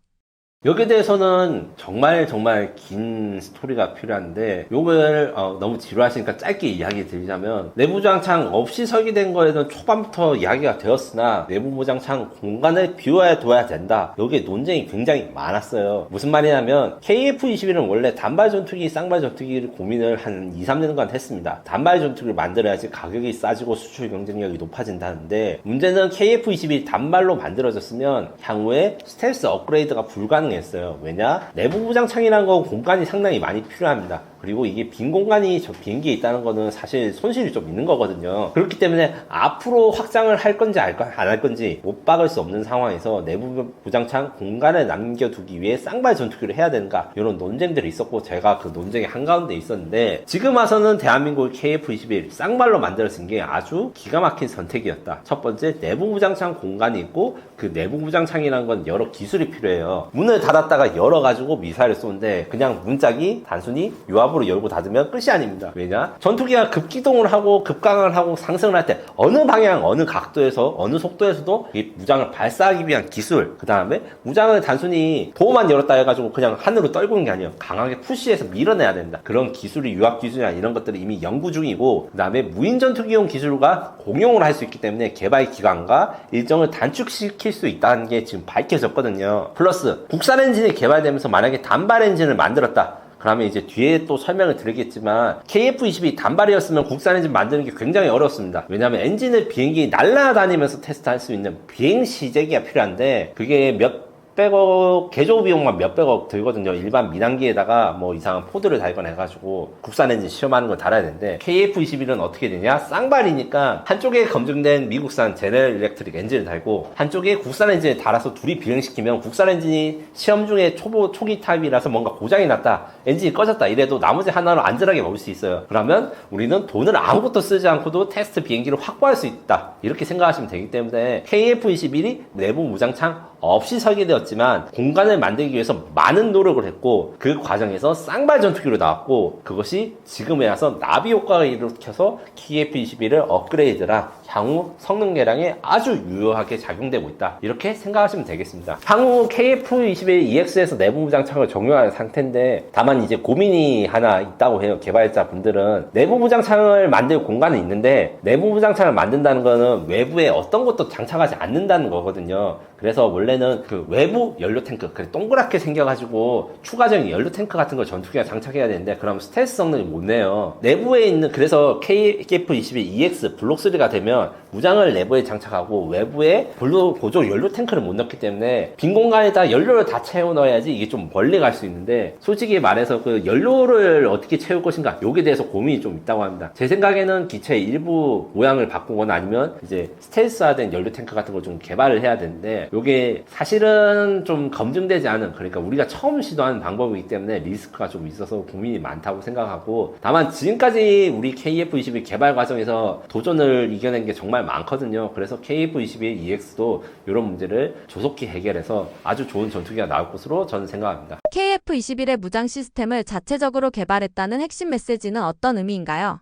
여기에 대해서는 정말 긴 스토리가 필요한데 요걸 너무 지루하시니까 짧게 이야기 드리자면 내부 무장창 없이 설계된 거에는 초반부터 이야기가 되었으나 내부 무장창 공간을 비워둬야 된다. 여기에 논쟁이 굉장히 많았어요. 무슨 말이냐면 KF-21은 원래 단발 전투기, 쌍발 전투기를 고민을 한 2, 3년간 했습니다. 단발 전투기를 만들어야지 가격이 싸지고 수출 경쟁력이 높아진다는데 문제는 KF-21이 단발로 만들어졌으면 향후에 스텔스 업그레이드가 불가능했어요. 왜냐? 내부 무장창이라는 건 공간이 상당히 많이 필요합니다. 그리고 이게 빈 공간이 저 비행기에 있다는 거는 사실 손실이 좀 있는 거거든요. 그렇기 때문에 앞으로 확장을 할 건지 안 할 건지 못 박을 수 없는 상황에서 내부 무장창 공간을 남겨두기 위해 쌍발 전투기를 해야 되는가 이런 논쟁들이 있었고 제가 그 논쟁의 한가운데 있었는데 지금 와서는 대한민국 KF-21 쌍발로 만들어진 게 아주 기가 막힌 선택이었다. 첫 번째, 내부 무장창 공간이 있고 그 내부 무장창이라는 건 여러 기술이 필요해요. 문을 닫았다가 열어가지고 미사일을 쏘는데 그냥 문짝이 단순히 유압으로 열고 닫으면 끝이 아닙니다. 왜냐? 전투기가 급기동을 하고 급강을 하고 상승을 할 때 어느 방향, 어느 각도에서 어느 속도에서도 이 무장을 발사하기 위한 기술, 그 다음에 무장을 단순히 도어만 열었다 해가지고 그냥 하늘로 떨구는 게 아니에요. 강하게 푸시해서 밀어내야 된다. 그런 기술이 유압 기술이나 이런 것들이 이미 연구 중이고 그 다음에 무인 전투기용 기술과 공용을 할 수 있기 때문에 개발 기간과 일정을 단축시킬 수 있다는 게 지금 밝혀졌거든요. 플러스 국산 엔진이 개발되면서 만약에 단발 엔진을 만들었다. 그러면 이제 뒤에 또 설명을 드리겠지만 KF-22 단발이었으면 국산 엔진 만드는 게 굉장히 어렵습니다. 왜냐하면 엔진을 비행기 날아다니면서 테스트할 수 있는 비행 시제기가 필요한데 그게 몇백억, 개조 비용만 몇백억 들거든요. 일반 민항기에다가 뭐 이상한 포드를 달거나 해가지고 국산 엔진 시험하는 걸 달아야 되는데 KF-21은 어떻게 되냐? 쌍발이니까 한쪽에 검증된 미국산 제네럴 일렉트릭 엔진을 달고 한쪽에 국산 엔진을 달아서 둘이 비행시키면 국산 엔진이 시험 중에 초기 타입이라서 뭔가 고장이 났다. 엔진이 꺼졌다. 이래도 나머지 하나로 안전하게 먹을 수 있어요. 그러면 우리는 돈을 아무것도 쓰지 않고도 테스트 비행기를 확보할 수 있다. 이렇게 생각하시면 되기 때문에 KF-21이 내부 무장창 없이 설계되었지만 공간을 만들기 위해서 많은 노력을 했고 그 과정에서 쌍발 전투기로 나왔고 그것이 지금에 와서 나비 효과를 일으켜서 KF-21을 업그레이드라 향후 성능 개량에 아주 유효하게 작용되고 있다. 이렇게 생각하시면 되겠습니다. 향후 KF-21EX에서 내부 무장창을 적용하는 상태인데 다만 이제 고민이 하나 있다고 해요. 개발자 분들은 내부 무장창을 만들 공간은 있는데 내부 무장창을 만든다는 거는 외부에 어떤 것도 장착하지 않는다는 거거든요. 그래서 원래는 그 외부 연료 탱크, 그래 동그랗게 생겨가지고 추가적인 연료 탱크 같은 걸 전투기가 장착해야 되는데 그럼 스텔스 성능이 못 내요. 내부에 있는 그래서 KF-21EX 블록 3가 되면 무장을 내부에 장착하고 외부에 보조 연료 탱크를 못 넣기 때문에 빈 공간에다 연료를 다 채워 넣어야지 이게 좀 멀리 갈 수 있는데 솔직히 말해서 그 연료를 어떻게 채울 것인가 여기에 대해서 고민이 좀 있다고 합니다. 제 생각에는 기체의 일부 모양을 바꾸거나 아니면 이제 스텔스화된 연료 탱크 같은 걸 좀 개발을 해야 되는데 이게 사실은 좀 검증되지 않은 그러니까 우리가 처음 시도하는 방법이기 때문에 리스크가 좀 있어서 고민이 많다고 생각하고 다만 지금까지 우리 KF-21 개발 과정에서 도전을 이겨낸 게 정말 많거든요. 그래서 KF-21EX도 이런 문제를 조속히 해결해서 아주 좋은 전투기가 나올 것으로 저는 생각합니다. KF-21의 무장 시스템을 자체적으로 개발했다는 핵심 메시지는 어떤 의미인가요?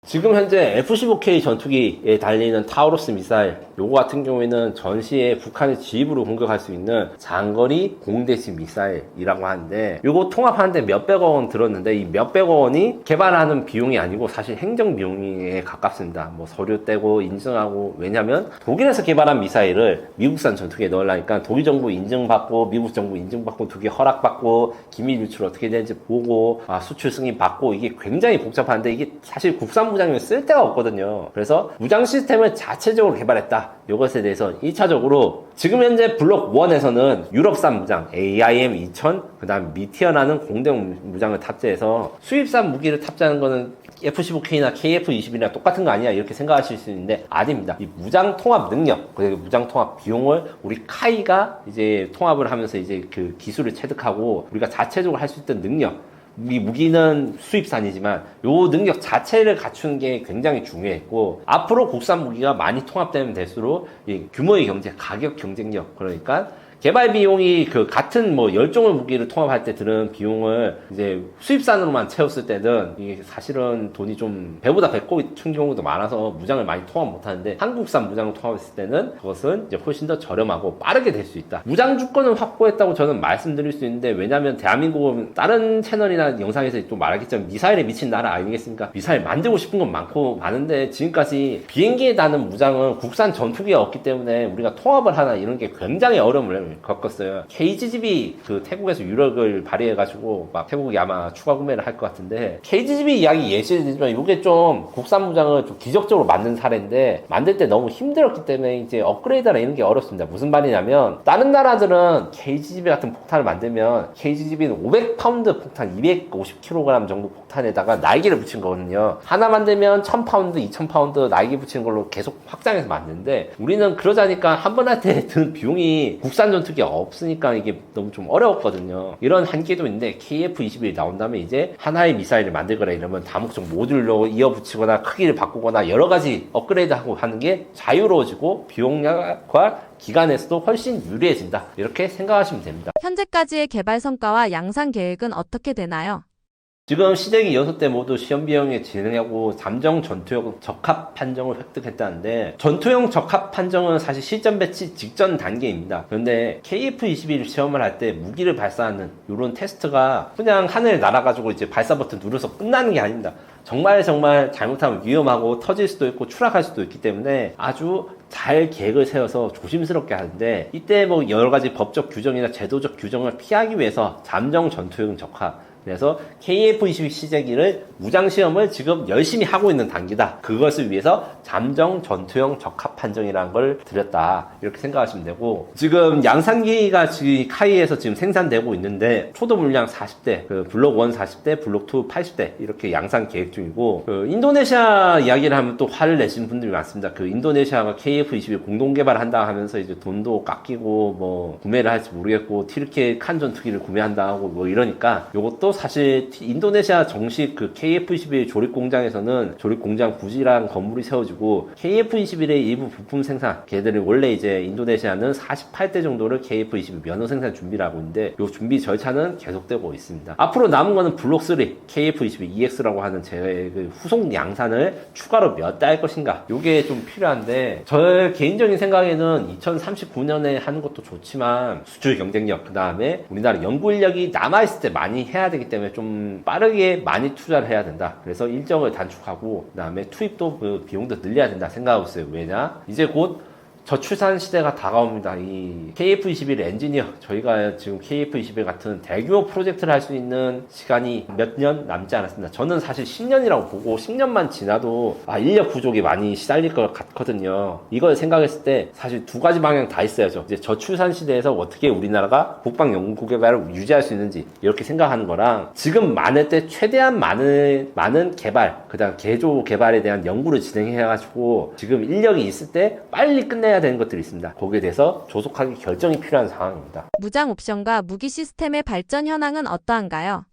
지금 현재 F-15K 전투기에 달리는 타우루스 미사일 요거 같은 경우에는 전시에 북한의 지휘부를 공격할 수 있는 장거리 공대지 미사일이라고 하는데 요거 통합하는데 몇백억 원 들었는데 이 몇백억 원이 개발하는 비용이 아니고 사실 행정 비용에 가깝습니다. 뭐 서류 떼고 인증하고, 왜냐면 독일에서 개발한 미사일을 미국산 전투기에 넣으려니까 독일 정부 인증받고 미국 정부 인증받고 두 개 허락받고 기밀 유출 어떻게 되는지 보고 수출 승인 받고, 이게 굉장히 복잡한데 이게 사실 국산 무장이면 쓸 데가 없거든요. 그래서 무장 시스템을 자체적으로 개발했다. 이것에 대해서 1차적으로 지금 현재 블록 1에서는 유럽산 무장 AIM 2000, 그 다음 미티어라는 공대용 무장을 탑재해서 수입산 무기를 탑재하는 거는 F-15K나 KF-21이랑 똑같은 거 아니야 이렇게 생각하실 수 있는데 아닙니다. 이 무장 통합 능력, 그리고 무장 통합 비용을 우리 카이가 이제 통합을 하면서 이제 그 기술을 체득하고 우리가 자체적으로 할 수 있던 능력, 이 무기는 수입산이지만 요 능력 자체를 갖추는 게 굉장히 중요했고, 앞으로 국산 무기가 많이 통합되면 될수록 이 규모의 경제, 가격 경쟁력, 그러니까 개발 비용이 그 같은 뭐 10종의 무기를 통합할 때 드는 비용을 이제 수입산으로만 채웠을 때는 이게 사실은 돈이 좀 배보다 배꼽이 튼 경우도 많아서 무장을 많이 통합 못 하는데, 한국산 무장을 통합했을 때는 그것은 이제 훨씬 더 저렴하고 빠르게 될 수 있다. 무장 주권을 확보했다고 저는 말씀드릴 수 있는데, 왜냐면 대한민국은 다른 채널이나 영상에서 또 말하겠지만 미사일에 미친 나라 아니겠습니까? 미사일 만들고 싶은 건 많고 많은데 지금까지 비행기에 다는 무장은 국산 전투기가 없기 때문에 우리가 통합을 하나 이런 게 굉장히 어려움을 겪었어요. KGGB 그 태국에서 유력을 발휘해가지고 막 태국이 아마 추가 구매를 할 것 같은데, KGGB 이야기 예시지만 이게 좀 국산 무장을 좀 기적적으로 만든 사례인데 만들 때 너무 힘들었기 때문에 이제 업그레이드나 이런 게 어렵습니다. 무슨 말이냐면 다른 나라들은 KGGB 같은 폭탄을 만들면 KGGB는 500파운드 폭탄, 250kg 정도 폭탄에다가 날개를 붙인 거거든요. 하나 만들면 1000파운드, 2000파운드 날개 붙이는 걸로 계속 확장해서 만드는데, 우리는 그러자니까 한 번 할 때 드는 비용이 국산 전투기가 없으니까 이게 너무 좀 어려웠거든요. 이런 한계도 있는데 KF-21이 나온 다음에 이제 하나의 미사일을 만들거나 이러면 다목적 모듈로 이어붙이거나 크기를 바꾸거나 여러 가지 업그레이드하고 하는 게 자유로워지고 비용량과 기간에서도 훨씬 유리해진다. 이렇게 생각하시면 됩니다. 현재까지의 개발 성과와 양산 계획은 어떻게 되나요? 지금 시제기 6대 모두 시험 비용에 진행하고 잠정 전투용 적합 판정을 획득했다는데, 전투용 적합 판정은 사실 실전 배치 직전 단계입니다. 그런데 KF-21 시험을 할 때 무기를 발사하는 이런 테스트가 그냥 하늘에 날아가지고 이제 발사 버튼 누르서 끝나는 게 아닙니다. 정말 잘못하면 위험하고 터질 수도 있고 추락할 수도 있기 때문에 아주 잘 계획을 세워서 조심스럽게 하는데, 이때 뭐 여러 가지 법적 규정이나 제도적 규정을 피하기 위해서 잠정 전투용 적합, 그래서 KF-22 시제기를 무장시험을 지금 열심히 하고 있는 단계다. 그것을 위해서 잠정 전투용 적합 판정이라는 걸 드렸다. 이렇게 생각하시면 되고, 지금 양산기가 지금 카이에서 지금 생산되고 있는데 초도 물량 40대, 그 블록 1 40대, 블록 2 80대 이렇게 양산 계획 중이고, 그 인도네시아 이야기를 하면 또 화를 내시는 분들이 많습니다. 그 인도네시아가 KF-22 공동 개발한다 하면서 이제 돈도 깎이고 뭐 구매를 할지 모르겠고 튀르키예 칸 전투기를 구매한다 하고 뭐 이러니까, 요것도 사실 인도네시아 정식 그 KF-21 조립 공장에서는 조립 공장 부지랑 건물이 세워지고 KF-21의 일부 부품 생산, 걔들이 원래 이제 인도네시아는 48대 정도를 KF-22 면허 생산 준비를 하고 있는데 요 준비 절차는 계속되고 있습니다. 앞으로 남은 거는 블록 3 KF-22 EX라고 하는 제 그 후속 양산을 추가로 몇 대 할 것인가, 요게 좀 필요한데, 저 개인적인 생각에는 2039년에 하는 것도 좋지만 수출 경쟁력, 그 다음에 우리나라 연구 인력이 남아있을 때 많이 해야 되기 때문에 좀 빠르게 많이 투자를 해야 된다. 그래서 일정을 단축하고 그 다음에 투입도 그 비용도 늘려야 된다 생각하고 있어요. 왜냐? 이제 곧 저출산 시대가 다가옵니다. 이 KF-21 엔지니어, 저희가 지금 KF-21 같은 대규모 프로젝트를 할 수 있는 시간이 몇 년 남지 않았습니다. 저는 사실 10년이라고 보고 10년만 지나도 인력 부족이 많이 시달릴 것 같거든요. 이걸 생각했을 때 사실 두 가지 방향 다 있어야죠. 이제 저출산 시대에서 어떻게 우리나라가 국방 연구 개발을 유지할 수 있는지 이렇게 생각하는 거랑, 지금 많을 때 최대한 많은 개발, 그 다음 개조 개발에 대한 연구를 진행해가지고 지금 인력이 있을 때 빨리 끝내야 되는 것들이 있습니다. 거기에 대해서 조속하게 결정이 필요한 상황입니다. 무장 옵션과 무기 시스템의 발전 현황은 어떠한가요?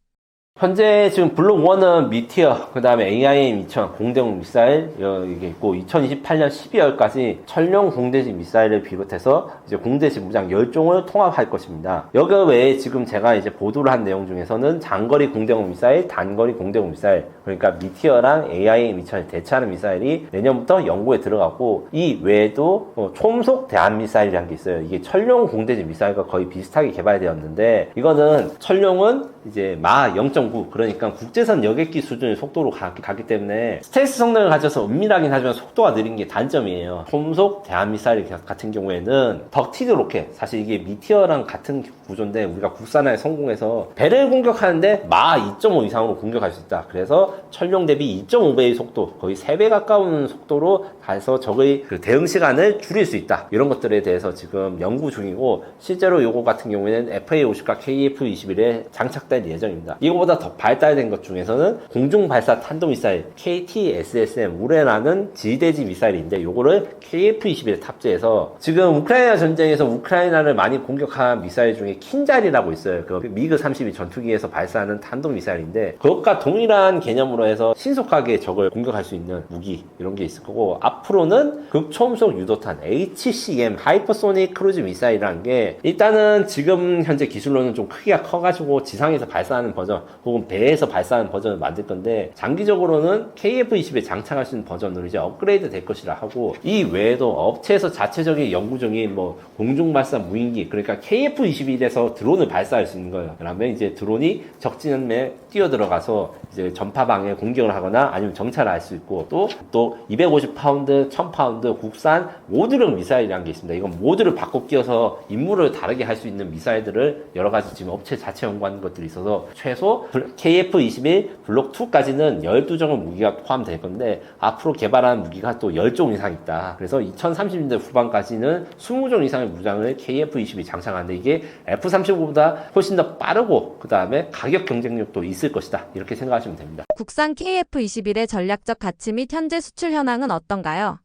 현재 지금 블록 1은 미티어, 그 다음에 AIM-2000 공대공 미사일 이게 있고 2028년 12월까지 천룡 공대지 미사일을 비롯해서 이제 공대지 무장 10종을 통합할 것입니다. 여기 외에 지금 제가 이제 보도를 한 내용 중에서는 장거리 공대공 미사일, 단거리 공대공 미사일, 그러니까 미티어랑 AIM-2000을 대체하는 미사일이 내년부터 연구에 들어가고, 이 외에도 초음속 대한 미사일이라는 게 있어요. 이게 천룡 공대지 미사일과 거의 비슷하게 개발되었는데, 이거는 천룡은 이제 마 0.9, 그러니까 국제선 여객기 수준의 속도로 가기 때문에 스텔스 성능을 가져서 은밀하긴 하지만 속도가 느린 게 단점이에요. 초음속 대한미사일 같은 경우에는 덕티드 로켓, 사실 이게 미티어랑 같은 구조인데 우리가 국산화에 성공해서 배를 공격하는데 마 2.5 이상으로 공격할 수 있다. 그래서 천룡 대비 2.5배의 속도, 거의 3배 가까운 속도로 가서 적의 그 대응 시간을 줄일 수 있다. 이런 것들에 대해서 지금 연구 중이고, 실제로 요거 같은 경우에는 FA-50과 KF-21에 장착될 예정입니다. 이거보다 더 발달된 것 중에서는 공중발사 탄도미사일 KT-SSM 우레라는 지대지 미사일인데, 요거를 KF-21에 탑재해서 지금 우크라이나 전쟁에서 우크라이나를 많이 공격한 미사일 중에 킨잘이라고 있어요. 그 미그 32 전투기에서 발사하는 탄도미사일인데, 그것과 동일한 개념으로 해서 신속하게 적을 공격할 수 있는 무기, 이런 게 있을 거고, 앞으로는 극초음속 유도탄 HCM 하이퍼소닉 크루즈 미사일이라는 게 일단은 지금 현재 기술로는 좀 크기가 커가지고 지상에서 발사하는 버전 혹은 배에서 발사하는 버전을 만들 건데, 장기적으로는 KF-20에 장착할 수 있는 버전으로 이제 업그레이드 될 것이라 하고, 이 외에도 업체에서 자체적인 연구 중인 뭐 공중발사 무인기, 그러니까 KF-21에서 드론을 발사할 수 있는 거예요. 그러면 이제 드론이 적진에 뛰어들어가서 이제 전파방에 공격을 하거나 아니면 정찰을 할 수 있고, 또 250파운드, 1000파운드 국산 모듈형 미사일이라는 게 있습니다. 이건 모듈을 바꿔 끼워서 임무를 다르게 할 수 있는 미사일들을 여러 가지 지금 업체 자체 연구하는 것들이 있어서, 최소 KF-21 블록 2까지는 12종의 무기가 포함될 건데, 앞으로 개발한 무기가 또 10종 이상 있다. 그래서 2030년대 후반까지는 20종 이상의 무장을 KF-21이 장착하는데, 이게 F-35보다 훨씬 더 빠르고 그 다음에 가격 경쟁력도 있을 것이다. 이렇게 생각하시면 됩니다. 국산 KF-21의 전략적 가치 및 현재 수출 현황은 어떤가요?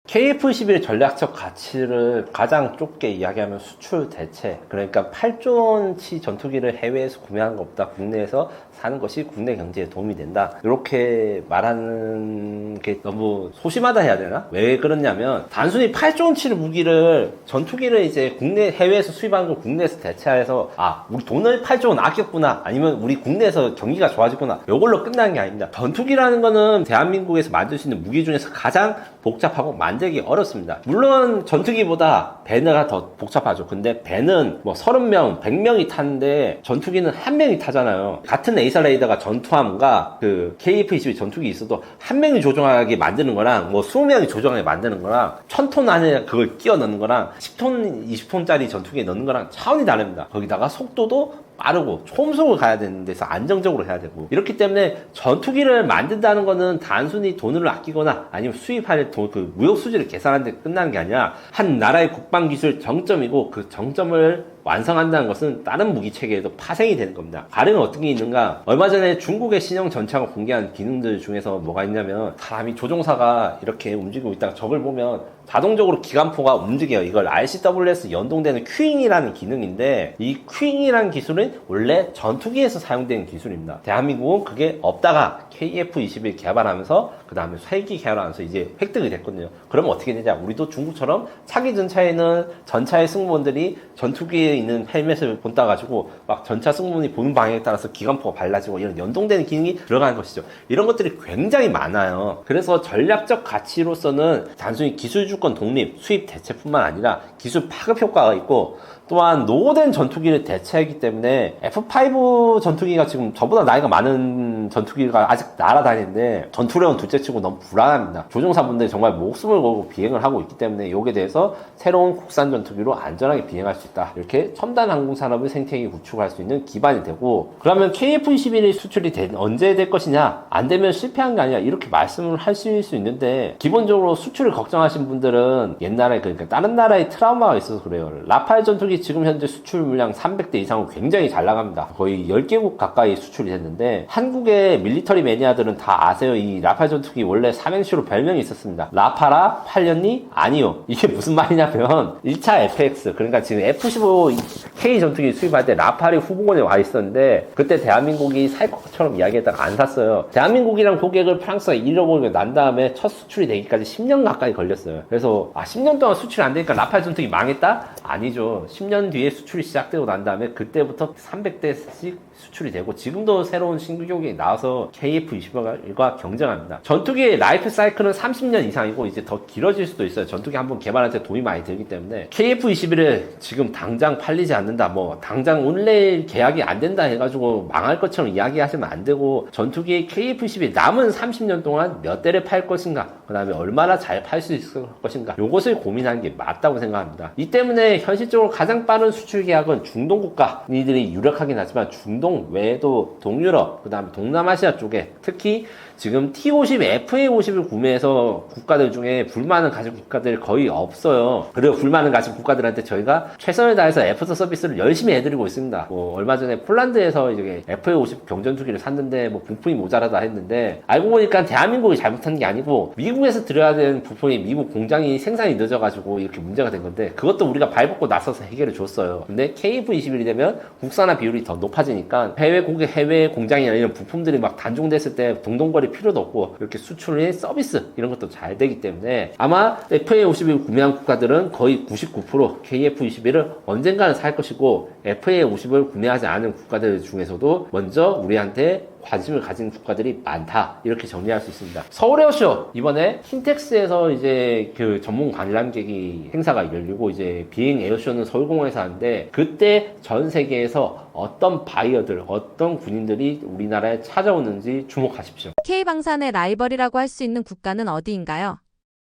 KF-21의 전략적 가치를 가장 좁게 이야기하면 수출 대체, 그러니까 8조 원치 전투기를 해외에서 구매하는 것보다 국내에서 사는 것이 국내 경제에 도움이 된다, 이렇게 말하는 게 너무 소심하다 해야 되나? 왜 그러냐면, 단순히 8조 원치의 무기를, 전투기를 이제 해외에서 수입하는 걸 국내에서 대체해서 우리 돈을 8조 원 아꼈구나, 아니면 우리 국내에서 경기가 좋아지구나, 이걸로 끝나는 게 아닙니다. 전투기라는 거는 대한민국에서 만들 수 있는 무기 중에서 가장 복잡하고 만들기 어렵습니다. 물론 전투기보다 배가 더 복잡하죠. 근데 배는 뭐 30명, 100명이 타는데 전투기는 한 명이 타잖아요. 같은 에이사 레이더가 전투함과 그 KF-22 전투기 있어도 한 명이 조종하게 만드는 거랑 뭐 20명이 조종하게 만드는 거랑 1000톤 안에 그걸 끼워 넣는 거랑 10톤, 20톤짜리 전투기에 넣는 거랑 차원이 다릅니다. 거기다가 속도도 빠르고 초음속을 가야 되는 데서 안정적으로 해야 되고, 이렇기 때문에 전투기를 만든다는 거는 단순히 돈을 아끼거나 아니면 수입할 그 무역 수지를 계산하는 데 끝나는 게 아니라, 한 나라의 국방 기술 정점이고, 그 정점을 완성한다는 것은 다른 무기 체계에도 파생이 되는 겁니다. 가령은 어떤 게 있는가? 얼마 전에 중국의 신형 전차가 공개한 기능들 중에서 뭐가 있냐면, 사람이 조종사가 이렇게 움직이고 있다가 적을 보면 자동적으로 기관포가 움직여요. 이걸 RCWS 연동되는 큐잉이라는 기능인데, 이 큐잉이라는 기술은 원래 전투기에서 사용되는 기술입니다. 대한민국은 그게 없다가 KF-21 개발하면서 그 다음에 쇄기 개발하면서 이제 획득이 됐거든요. 그러면 어떻게 되냐? 우리도 중국처럼 차기 전차에는 전차의 승무원들이 전투기에 있는 헬멧을 본따 가지고 막 전차 승무원이 보는 방향에 따라서 기관포가 발라지고 이런 연동되는 기능이 들어가는 것이죠. 이런 것들이 굉장히 많아요. 그래서 전략적 가치로서는 단순히 기술 주권 독립, 수입 대체뿐만 아니라 기술 파급 효과가 있고, 또한 노후된 전투기를 대체하기 때문에 F5 전투기가 지금 저보다 나이가 많은 전투기가 아직 날아다니는데 전투력은 둘째치고 너무 불안합니다. 조종사분들이 정말 목숨을 걸고 비행을 하고 있기 때문에 여기에 대해서 새로운 국산 전투기로 안전하게 비행할 수 있다, 이렇게 첨단 항공산업을 생태계 구축할 수 있는 기반이 되고, 그러면 KF-21이 수출이 언제 될 것이냐, 안 되면 실패한 게 아니야, 이렇게 말씀을 하실 수 있는데, 기본적으로 수출을 걱정하신 분들은 옛날에, 그러니까 다른 나라의 트라우마가 있어서 그래요. 라팔 전투기 전투기 지금 현재 수출 물량 300대 이상은 굉장히 잘 나갑니다. 거의 10개국 가까이 수출이 됐는데 한국의 밀리터리 매니아들은 다 아세요. 이 라팔 전투기 원래 삼행시로 별명이 있었습니다. 라파라, 팔렸니? 아니요. 이게 무슨 말이냐면 1차 FX, 그러니까 지금 F-15K 전투기 수입할 때 라팔이 후보군에 와 있었는데 그때 대한민국이 살 것처럼 이야기했다가 안 샀어요. 대한민국이랑 고객을 프랑스가 잃어버리고 난 다음에 첫 수출이 되기까지 10년 가까이 걸렸어요. 그래서 10년 동안 수출이 안 되니까 라팔 전투기 망했다? 아니죠. 10년 뒤에 수출이 시작되고 난 다음에 그때부터 300대씩 수출이 되고 지금도 새로운 신규 경기가 나와서 KF-21과 경쟁합니다. 전투기의 라이프 사이클은 30년 이상이고 이제 더 길어질 수도 있어요. 전투기 한번 개발할 때 돈이 많이 들기 때문에 KF-21을 지금 당장 팔리지 않는다, 뭐 당장 오늘 계약이 안 된다 해가지고 망할 것처럼 이야기하시면 안 되고, 전투기 KF-21 남은 30년 동안 몇 대를 팔 것인가, 그 다음에 얼마나 잘 팔 수 있을 것인가, 요것을 고민하는 게 맞다고 생각합니다. 이 때문에 현실적으로 가장 빠른 수출 계약은 중동 국가, 이들이 유력하긴 하지만 중동 외에도 동유럽, 그 다음에 동남아시아 쪽에 특히 지금 T-50, FA-50을 구매해서 국가들 중에 불만을 가진 국가들이 거의 없어요. 그리고 불만을 가진 국가들한테 저희가 최선을 다해서 애프터 서비스를 열심히 해드리고 있습니다. 뭐 얼마 전에 폴란드에서 이제 FA-50 경전투기를 샀는데 뭐 부품이 모자라다 했는데, 알고 보니까 대한민국이 잘못한 게 아니고 미국에서 들여야 되는 부품이 미국 공장이 생산이 늦어가지고 이렇게 문제가 된 건데, 그것도 우리가 발벗고 나서서 해결해 줬어요. 근데 KF-21이 되면 국산화 비율이 더 높아지니까 해외 공장이 아니라 부품들이 막 단종됐을 때 동동거릴 필요도 없고 이렇게 수출의 서비스 이런 것도 잘 되기 때문에 아마 FA-50을 구매한 국가들은 거의 99% KF-21을 언젠가는 살 것이고, FA-50을 구매하지 않은 국가들 중에서도 먼저 우리한테 관심을 가진 국가들이 많다, 이렇게 정리할 수 있습니다. 서울 에어쇼 이번에 킨텍스에서 이제 그 전문 관람객이 행사가 열리고 이제 비행 에어쇼는 서울공항에서 하는데, 그때 전 세계에서 어떤 바이어들, 어떤 군인들이 우리나라에 찾아오는지 주목하십시오. K방산의 라이벌이라고 할 수 있는 국가는 어디인가요?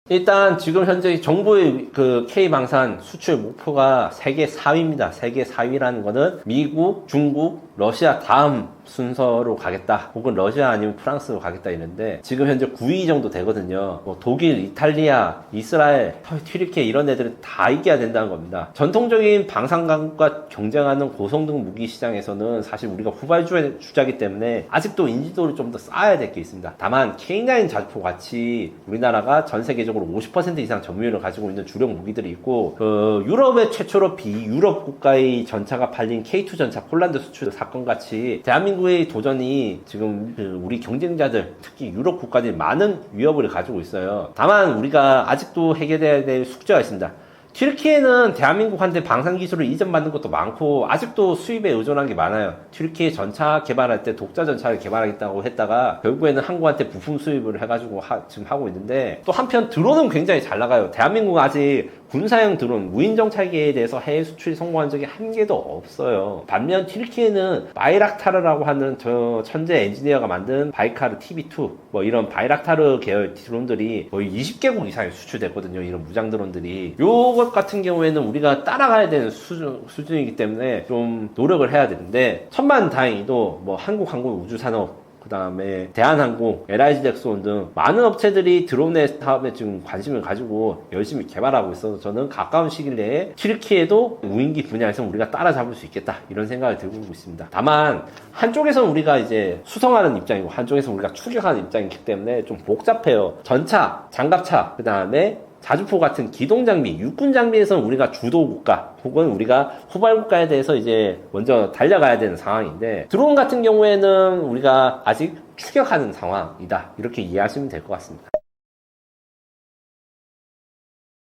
일단 지금 현재 정부의 그 K방산 수출 목표가 세계 4위입니다. 세계 4위라는 거는 미국, 중국, 러시아 다음 순서로 가겠다, 혹은 러시아 아니면 프랑스로 가겠다 이런데, 지금 현재 9위 정도 되거든요. 뭐 독일, 이탈리아, 이스라엘, 튀르키예 이런 애들은 다 이겨야 된다는 겁니다. 전통적인 방산강국과 경쟁하는 고성능 무기 시장에서는 사실 우리가 후발주자이기 때문에 아직도 인지도를 좀 더 쌓아야 될 게 있습니다. 다만 K9 자주포 같이 우리나라가 전 세계적으로 50% 이상 점유율을 가지고 있는 주력 무기들이 있고, 유럽의 최초로 비유럽 국가의 전차가 팔린 K2 전차 폴란드 수출 사건 같이 대한민국의 도전이 지금 우리 경쟁자들, 특히 유럽 국가들이 많은 위협을 가지고 있어요. 다만 우리가 아직도 해결해야 될 숙제가 있습니다. 튀르키예는 대한민국한테 방산 기술을 이전받는 것도 많고 아직도 수입에 의존한 게 많아요. 튀르키예 전차 개발할 때 독자 전차를 개발하겠다고 했다가 결국에는 한국한테 부품 수입을 해가지고 지금 하고 있는데, 또 한편 드론은 굉장히 잘 나가요. 대한민국은 아직 군사용 드론, 무인정찰기에 대해서 해외 수출이 성공한 적이 한 개도 없어요. 반면 튀르키예는 바이락타르라고 하는 저 천재 엔지니어가 만든 바이카르 TB2, 뭐 이런 바이락타르 계열 드론들이 거의 20개국 이상에 수출됐거든요. 이런 무장 드론들이. 요것 같은 경우에는 우리가 따라가야 되는 수준이기 때문에 좀 노력을 해야 되는데, 천만다행히도 뭐 한국항공우주산업, 그 다음에 대한항공, LIG 잭스온 등 많은 업체들이 드론의 사업에 지금 관심을 가지고 열심히 개발하고 있어서 저는 가까운 시일 내에 튀르키예도 무인기 분야에서 우리가 따라잡을 수 있겠다, 이런 생각을 들고 있습니다. 다만 한쪽에서는 우리가 이제 수송하는 입장이고 한쪽에서는 우리가 추격하는 입장이기 때문에 좀 복잡해요. 전차, 장갑차, 그 다음에 자주포 같은 기동 장비, 육군 장비에서는 우리가 주도 국가 혹은 우리가 후발 국가에 대해서 이제 먼저 달려가야 되는 상황인데, 드론 같은 경우에는 우리가 아직 추격하는 상황이다, 이렇게 이해하시면 될 것 같습니다.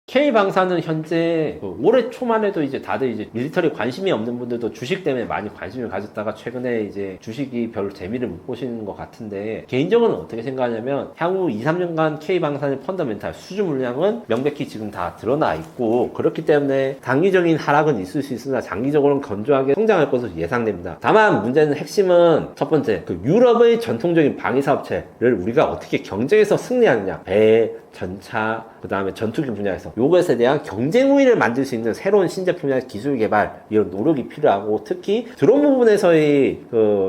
K방산은 현재 올해 초만 해도 이제 다들 이제 밀리터리 관심이 없는 분들도 주식 때문에 많이 관심을 가졌다가 최근에 이제 주식이 별로 재미를 못 보시는 것 같은데, 개인적으로는 어떻게 생각하냐면 향후 2-3년간 K방산의 펀더멘탈 수주 물량은 명백히 지금 다 드러나 있고, 그렇기 때문에 단기적인 하락은 있을 수 있으나 장기적으로는 건조하게 성장할 것으로 예상됩니다. 다만 문제는, 핵심은 첫 번째, 그 유럽의 전통적인 방위사업체를 우리가 어떻게 경쟁에서 승리하느냐, 배, 전차, 그 다음에 전투기 분야에서 요것에 대한 경쟁 우위를 만들 수 있는 새로운 신제품이나 기술 개발 이런 노력이 필요하고, 특히 드론 부분에서의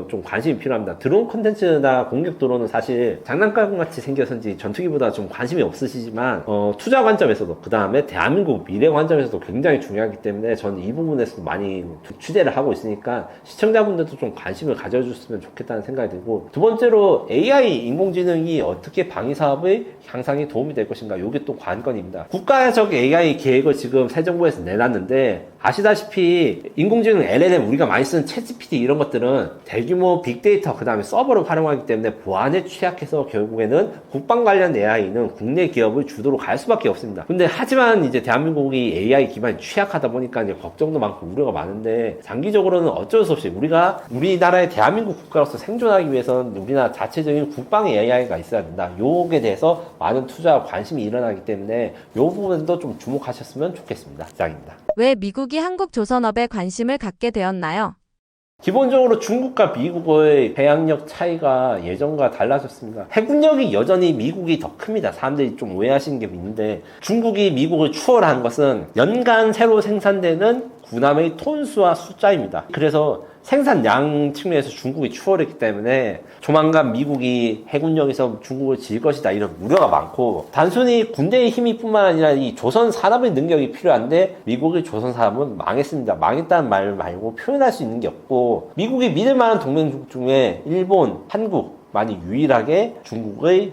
좀 관심이 필요합니다. 드론 콘텐츠나 공격 드론은 사실 장난감 같이 생겨서인지 전투기보다 좀 관심이 없으시지만 투자 관점에서도, 그 다음에 대한민국 미래 관점에서도 굉장히 중요하기 때문에 저는 이 부분에서도 많이 취재를 하고 있으니까 시청자분들도 좀 관심을 가져줬으면 좋겠다는 생각이 들고, 두 번째로 AI 인공지능이 어떻게 방위 사업의 향상에 도움이 될 것인가, 이게 또 관건입니다. 국가적 AI 계획을 지금 새 정부에서 내놨는데, 아시다시피 인공지능 LLM, 우리가 많이 쓰는 챗GPT 이런 것들은 대규모 빅데이터, 그 다음에 서버를 활용하기 때문에 보안에 취약해서 결국에는 국방 관련 AI는 국내 기업을 주도로 갈 수밖에 없습니다. 근데 하지만 이제 대한민국이 AI 기반이 취약하다 보니까 이제 걱정도 많고 우려가 많은데, 장기적으로는 어쩔 수 없이 우리나라의 대한민국 국가로서 생존하기 위해서는 우리나라 자체적인 국방 AI가 있어야 된다. 요게 대해서 많은 투자와 관심이 일어나기 때문에 요 부분도 좀 주목하셨으면 좋겠습니다. 이상입니다. 왜 미국이 한국 조선업에 관심을 갖게 되었나요? 기본적으로 중국과 미국의 배양력 차이가 예전과 달라졌습니다. 해군력이 여전히 미국이 더 큽니다. 사람들이 좀 오해하시는 게 있는데, 중국이 미국을 추월한 것은 연간 새로 생산되는 군함의 톤수와 숫자입니다. 그래서 생산량 측면에서 중국이 추월했기 때문에 조만간 미국이 해군력에서 중국을 질 것이다, 이런 우려가 많고, 단순히 군대의 힘이 뿐만 아니라 이 조선 산업의 능력이 필요한데 미국의 조선 산업은 망했습니다. 망했다는 말 말고 표현할 수 있는 게 없고, 미국이 믿을 만한 동맹국 중에 일본, 한국 많이 유일하게 중국의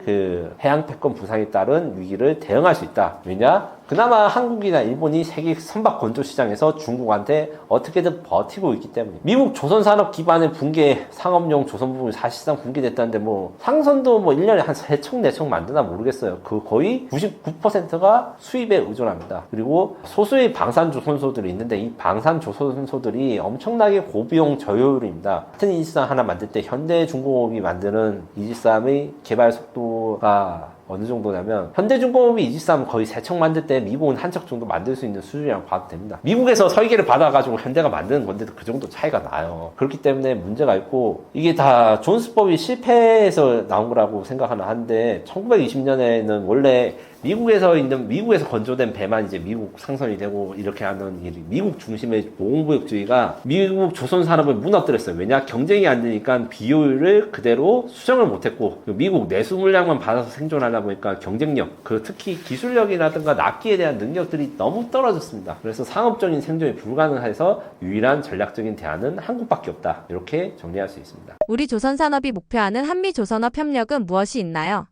해양 패권 부상에 따른 위기를 대응할 수 있다. 왜냐? 그나마 한국이나 일본이 세계 선박 건조 시장에서 중국한테 어떻게든 버티고 있기 때문에. 미국 조선산업 기반의 붕괴, 상업용 조선 부분이 사실상 붕괴됐다는데, 상선도 1년에 한 3척, 4척 만드나 모르겠어요. 거의 99%가 수입에 의존합니다. 그리고 소수의 방산조선소들이 있는데, 이 방산조선소들이 엄청나게 고비용 저효율입니다. 같은 이지스함 하나 만들 때 현대중공업이 만드는 이지스함의 개발 속도가 어느 정도냐면, 현대중공업이 이지스함 거의 3척 만들 때 미국은 한 척 정도 만들 수 있는 수준이라고 봐도 됩니다. 미국에서 설계를 받아가지고 현대가 만드는 건데도 그 정도 차이가 나요. 그렇기 때문에 문제가 있고, 이게 다 존스법이 실패해서 나온 거라고 생각하나 한데, 1920년에는 원래 미국에서 건조된 배만 이제 미국 상선이 되고 이렇게 하는 일이, 미국 중심의 보건구역주의가 미국 조선 산업을 무너뜨렸어요. 왜냐? 경쟁이 안 되니까 비효율을 그대로 수정을 못했고, 미국 내수 물량만 받아서 생존하다 보니까 경쟁력, 특히 기술력이라든가 납기에 대한 능력들이 너무 떨어졌습니다. 그래서 상업적인 생존이 불가능해서 유일한 전략적인 대안은 한국밖에 없다. 이렇게 정리할 수 있습니다. 우리 조선산업이 목표하는 한미조선업 협력은 무엇이 있나요?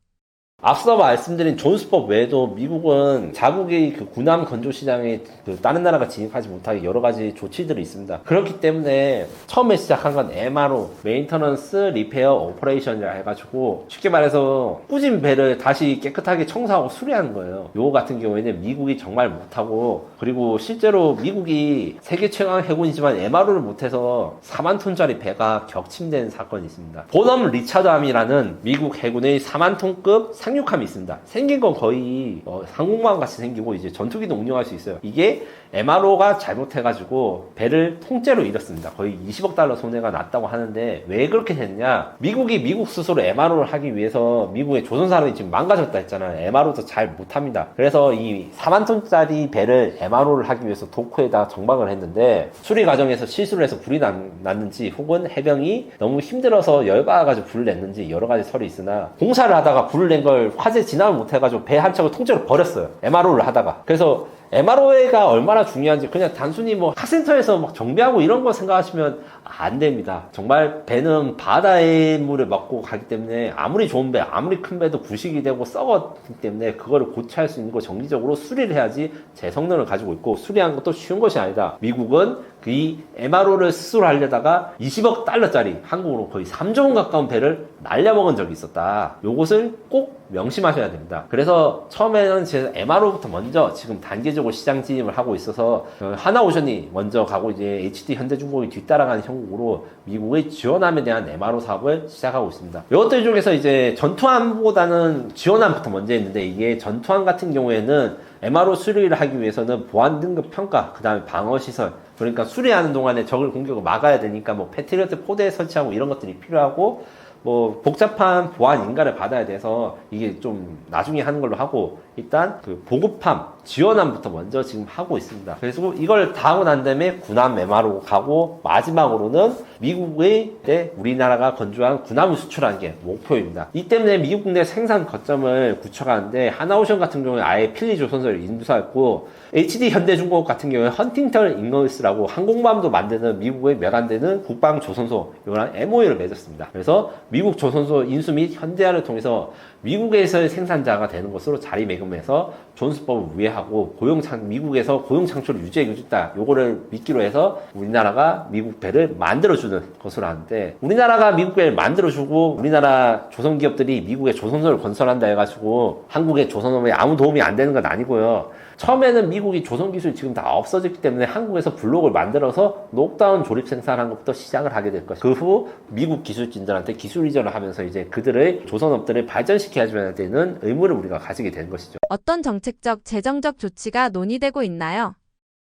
앞서 말씀드린 존스법 외에도 미국은 자국의 군함 건조 시장에 다른 나라가 진입하지 못하게 여러 가지 조치들이 있습니다. 그렇기 때문에 처음에 시작한 건 MRO, 메인터넌스 리페어 오퍼레이션이라 해가지고, 쉽게 말해서 꾸진 배를 다시 깨끗하게 청소하고 수리하는 거예요. 요거 같은 경우에는 미국이 정말 못하고, 그리고 실제로 미국이 세계 최강 해군이지만 MRO를 못해서 4만 톤짜리 배가 격침된 사건이 있습니다. 보넘 리차드함이라는 미국 해군의 4만 톤급 상륙함이 있습니다. 생긴 건 거의 항공모함 같이 생기고 이제 전투기도 운영할 수 있어요. 이게 MRO가 잘못해가지고 배를 통째로 잃었습니다. 거의 20억 달러 손해가 났다고 하는데, 왜 그렇게 됐냐? 미국이 미국 스스로 MRO를 하기 위해서, 미국의 조선산업이 지금 망가졌다 했잖아요. MRO도 잘 못합니다. 그래서 이 4만 톤짜리 배를 MRO를 하기 위해서 도크에다 정박을 했는데, 수리 과정에서 실수를 해서 불이 났는지, 혹은 해병이 너무 힘들어서 열받아가지고 불을 냈는지 여러 가지 설이 있으나, 공사를 하다가 불을 낸 걸 화재 진압을 못해가지고 배 한 척을 통째로 버렸어요. MRO를 하다가. 그래서 MRO가 얼마나 중요한지, 그냥 단순히 카센터에서 막 정비하고 이런 거 생각하시면 안 됩니다. 정말 배는 바다의 물을 먹고 가기 때문에 아무리 좋은 배, 아무리 큰 배도 부식이 되고 썩었기 때문에 그거를 고쳐할 수 있는 거 정기적으로 수리를 해야지 제 성능을 가지고 있고, 수리하는 것도 쉬운 것이 아니다. 미국은 이 MRO를 스스로 하려다가 20억 달러짜리, 한국으로 거의 3조 원 가까운 배를 날려먹은 적이 있었다. 요것을 꼭 명심하셔야 됩니다. 그래서 처음에는 제가 MRO부터 먼저 지금 단계적으로 시장 진입을 하고 있어서, 하나오션이 먼저 가고 이제 HD 현대중공업이 뒤따라가는 형국으로 미국의 지원함에 대한 MRO 사업을 시작하고 있습니다. 이것들 중에서 이제 전투함보다는 지원함부터 먼저 했는데, 이게 전투함 같은 경우에는 MRO 수리를 하기 위해서는 보안 등급 평가, 그 다음에 방어 시설, 그러니까 수리하는 동안에 적을 공격을 막아야 되니까 패트리어트 포대에 설치하고 이런 것들이 필요하고, 뭐 복잡한 보안 인가를 받아야 돼서 이게 좀 나중에 하는 걸로 하고 일단 그 보급함 지원함부터 먼저 지금 하고 있습니다. 그래서 이걸 다 하고 난 다음에 군함 메마로 가고 마지막으로는 미국의 우리나라가 건조한 군함을 수출하는 게 목표입니다. 이 때문에 미국 내 생산 거점을 구축하는데 하나오션 같은 경우에 아예 필리조선소를 인수했고 HD 현대중공업 같은 경우에 헌팅턴 잉어스라고 항공모함도 만드는 미국의 몇 안 되는 국방조선소 이런 MOU를 맺었습니다. 그래서 미국 조선소 인수 및 현대화를 통해서 미국에서의 생산자가 되는 것으로 자리매김해서 존스법을 우회하고 미국에서 고용 창출을 유지해주겠다. 요거를 미끼로 해서 우리나라가 미국 배를 만들어주는 것으로 하는데 우리나라가 미국 배를 만들어주고 우리나라 조선기업들이 미국의 조선소를 건설한다 해가지고 한국의 조선업에 아무 도움이 안 되는 건 아니고요. 처음에는 미국이 조선기술이 지금 다 없어졌기 때문에 한국에서 블록을 만들어서 녹다운 조립 생산한 것부터 시작을 하게 될 것이고 그 후 미국 기술진들한테 기술 이전을 하면서 이제 그들의 조선업들을 발전시켜야 되는 의무를 우리가 가지게 된 것이죠. 어떤 정책적, 재정적 조치가 논의되고 있나요?